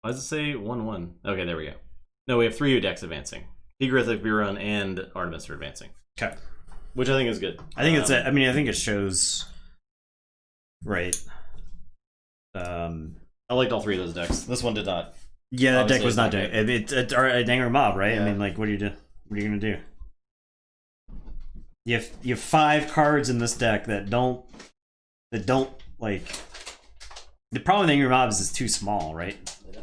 Why does it say 1-1? Okay, there we go. No, we have 3 decks advancing. P. Griffith, Biron, and Artemis are advancing. Okay. Which I think is good. I think I think it shows right. I liked all 3 of those decks. This one did not. Yeah, that deck was not doing it. It's an angry mob, right? Yeah. I mean, like, what are you gonna do? You have 5 cards in this deck that don't like. The problem with Angry Mobs is too small, right? Yeah.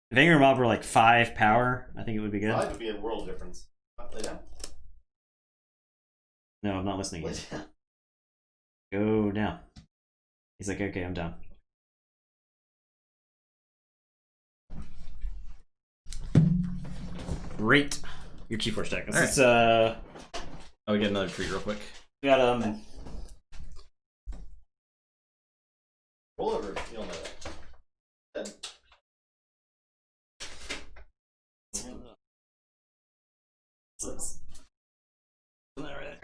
If Angry Mob were like 5 power, I think it would be good. 5 would be a world difference. Lay down. No, I'm not listening. Go down. He's like, okay, I'm down. Great. Your Keyforge deck. This is Oh, we get another treat real quick. We got roll over. You don't know that. What's that right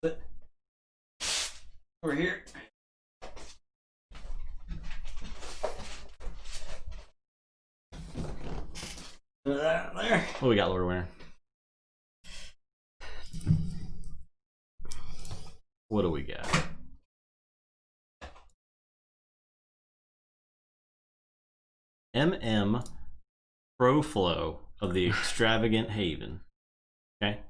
there? Over here. Winner. What we got, Lord Winner? What do we got? MM Proflow of the Extravagant Haven. Okay.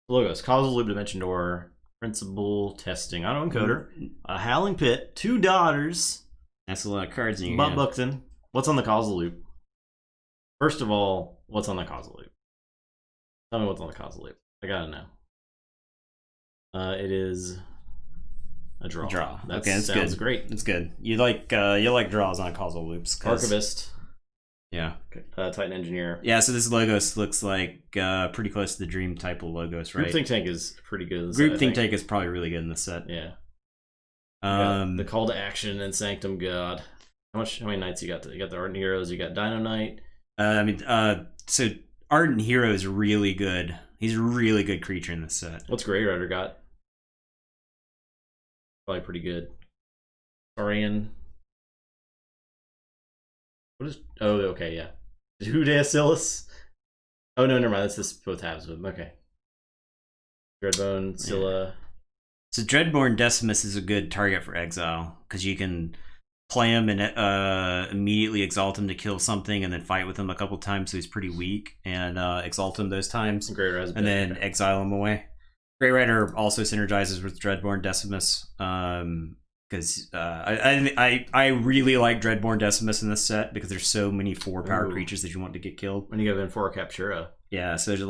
Logos: Causal Loop, Dimension Door, Principal, Testing, Autoencoder, a Howling Pit, 2 Daughters. That's a lot of cards in your Butt hand. Buckton. What's on the Causal Loop? First of all, what's on the Causal Loop? Tell me what's on the Causal Loop. I gotta know. It is a draw. That okay, that's sounds good. great. It's good. You like draws on causal loops. Archivist. Yeah. Titan Engineer. Yeah. So this logos looks like pretty close to the dream type of logos, right? Group Think Tank is pretty good. Group Think Tank is probably really good in this set. Yeah. The Call to Action and Sanctum God. How many knights you got? You got the Ardent Heroes. You got Dino Knight. So Ardent Hero is really good. He's a really good creature in this set. What's Grey Rider got? Probably pretty good. Saurian. What is? Oh, okay, yeah. Hudasilis. Oh no, never mind. That's this both halves of them. Okay. Dreadbone, Scylla. Yeah. So Dreadborn Decimus is a good target for exile because you can play him and immediately exalt him to kill something, and then fight with him a couple times, so he's pretty weak, and exalt him those times, and then exile him away. Grey Rider also synergizes with Dreadborn Decimus because I really like Dreadborn Decimus in this set because there's so many 4-power creatures that you want to get killed. When you go in for a Captura. Yeah, so there's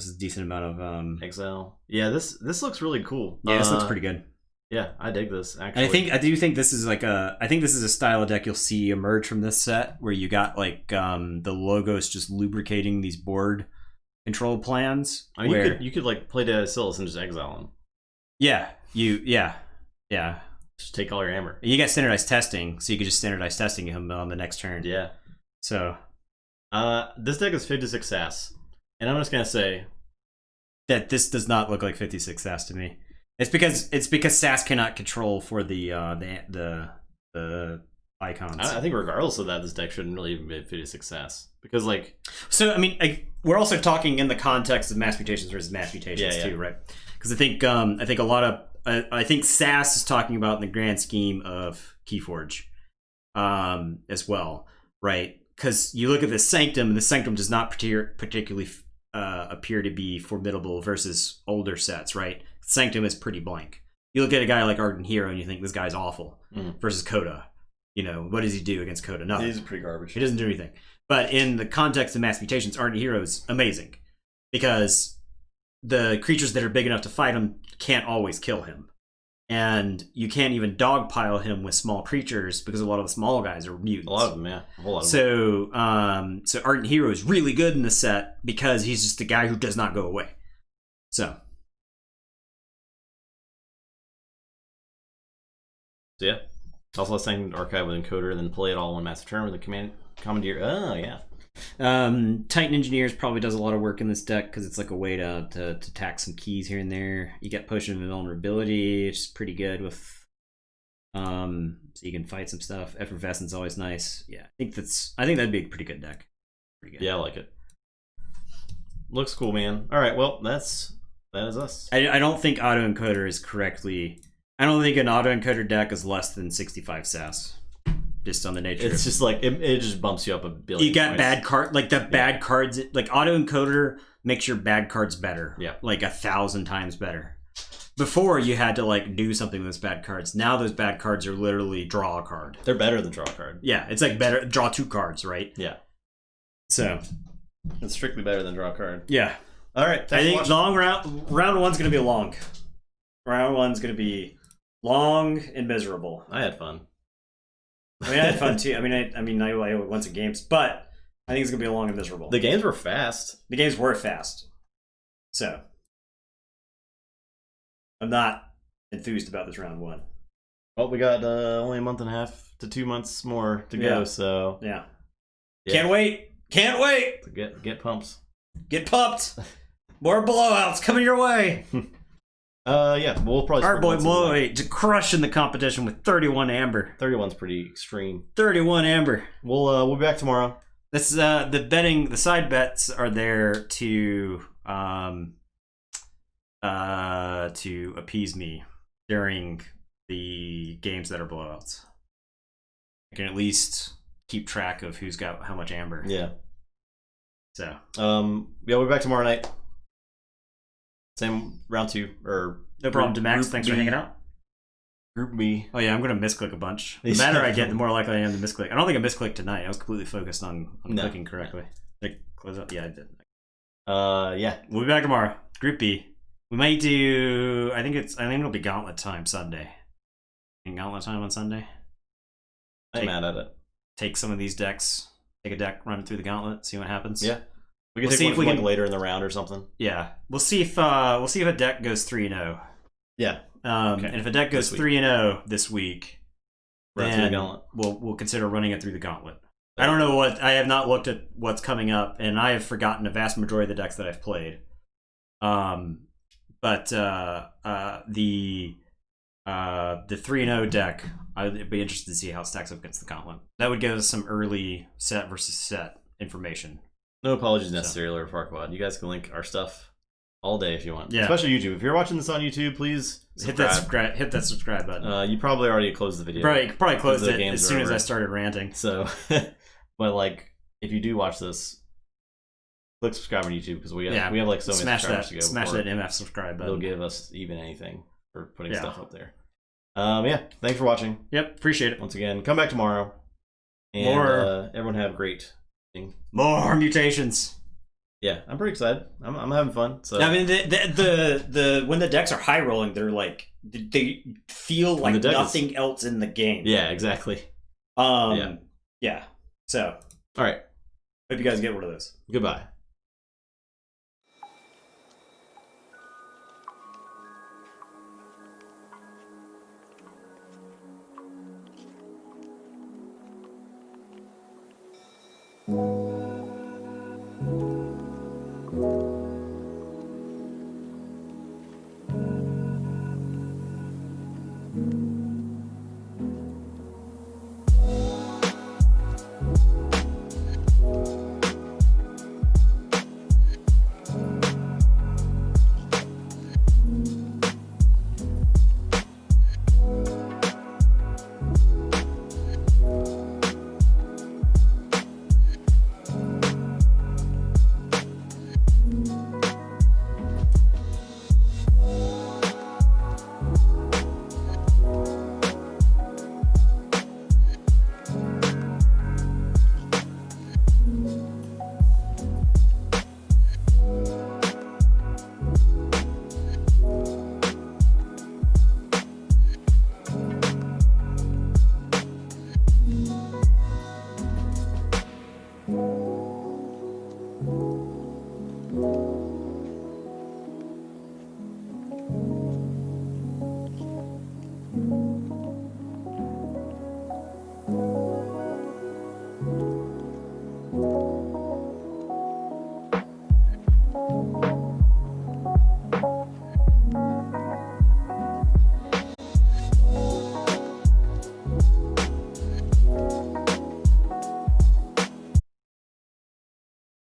a decent amount of exile. Yeah, this looks really cool. Yeah, this looks pretty good. Yeah, I dig this. Actually, and I do think this is I think this is a style of deck you'll see emerge from this set where you got like the logos just lubricating these board control plans. I mean, you could like play Silas and just exile him. Yeah, Just take all your hammer. You got standardized testing, so you could just standardize testing him on the next turn. Yeah. So, this deck is 56 sass, and I'm just gonna say that this does not look like 56 sass to me. It's because sass cannot control for the icons. I think regardless of that, this deck shouldn't really even be 56 sass because like. So I mean, we're also talking in the context of mass mutations versus mass mutations too, right? Because I think a lot of I think sass is talking about in the grand scheme of Keyforge, as well, right? Because you look at the Sanctum, and the Sanctum does not particularly appear to be formidable versus older sets, right? Sanctum is pretty blank. You look at a guy like Ardent Hero and you think this guy's awful versus Coda. You know, what does he do against Coda? Nothing. He's pretty garbage. He doesn't do anything. But in the context of mass mutations, Ardent Hero is amazing because the creatures that are big enough to fight him can't always kill him. And you can't even dogpile him with small creatures because a lot of the small guys are mutants. A lot of them, yeah. A whole lot of them. So Ardent Hero is really good in the set because he's just a guy who does not go away. So yeah. Also, let's send Archive with Encoder and then play it all in Master Turn with the Commandeer. Oh, yeah. Titan Engineers probably does a lot of work in this deck because it's like a way to tack some keys here and there. You get Potion of Invulnerability, which is pretty good with so you can fight some stuff. Effervescent's always nice. Yeah, I think that'd be a pretty good deck. Pretty good. Yeah, I like it. Looks cool, man. All right, well, that is us. I don't think Autoencoder is correctly. I don't think an Autoencoder deck is less than 65 sass. Just on the nature. It's just like it just bumps you up a billion. You got bad card, like the bad cards. Like Autoencoder makes your bad cards better. Yeah, like 1,000 times better. Before you had to like do something with those bad cards. Now those bad cards are literally draw a card. They're better than draw a card. Yeah, it's like better draw 2 cards, right? Yeah. So it's strictly better than draw a card. Yeah. All right. I think long round one's gonna be long. Round one's gonna be long and miserable. I had fun. I mean, I had fun too. I won some games, but I think it's gonna be long and miserable. The games were fast. The games were fast, so I'm not enthused about this round one. Well, we got only a month and a half to 2 months more to go, so yeah. Can't wait. Can't wait. So get pumps. Get pumped. More blowouts coming your way. Yeah, we'll probably. Our boy Moe to crush in the competition with 31 amber. 31's pretty extreme. 31 amber. We'll be back tomorrow. This the side bets are there to appease me during the games that are blowouts. I can at least keep track of who's got how much amber. Yeah. So. Yeah, we'll be back tomorrow night. Same round 2 or no problem. Demax, thanks for hanging out. Group B. Oh yeah, I'm gonna misclick a bunch. The better I get, the more likely I am to misclick. I don't think I misclicked tonight. I was completely focused on clicking correctly. Like, close up. Yeah, I did. Yeah. We'll be back tomorrow. Group B. We might do. I think it'll be Gauntlet time Sunday. Gauntlet time on Sunday. I'm mad at it. Take some of these decks. Take a deck, run it through the Gauntlet, see what happens. Yeah. We can take one like later in the round or something. Yeah. We'll see if a deck goes 3-0. Yeah. Okay. And if a deck goes 3-0 this week, then we'll consider running it through the Gauntlet. I don't know I have not looked at what's coming up, and I have forgotten a vast majority of the decks that I've played. But the 3-0 deck, I'd be interested to see how it stacks up against the Gauntlet. That would give us some early set versus set information. No apologies necessary, or Farquad. You guys can link our stuff all day if you want. Yeah. Especially YouTube. If you're watching this on YouTube, please subscribe. Hit that subscribe button. You probably already closed the video. Probably closed it as soon as I started ranting. So, but like, if you do watch this, click subscribe on YouTube because we have like so many subscribers to go. Smash that MF subscribe button. They'll give us even anything for putting stuff up there. Yeah. Thanks for watching. Yep. Appreciate it. Once again, come back tomorrow. And everyone have a great thing. More mutations. Yeah, I'm pretty excited. I'm having fun. So I mean, the when the decks are high rolling, they're like they feel like nothing else in the game. Yeah, exactly. Yeah. So, all right. Hope you guys get rid of those. Goodbye. You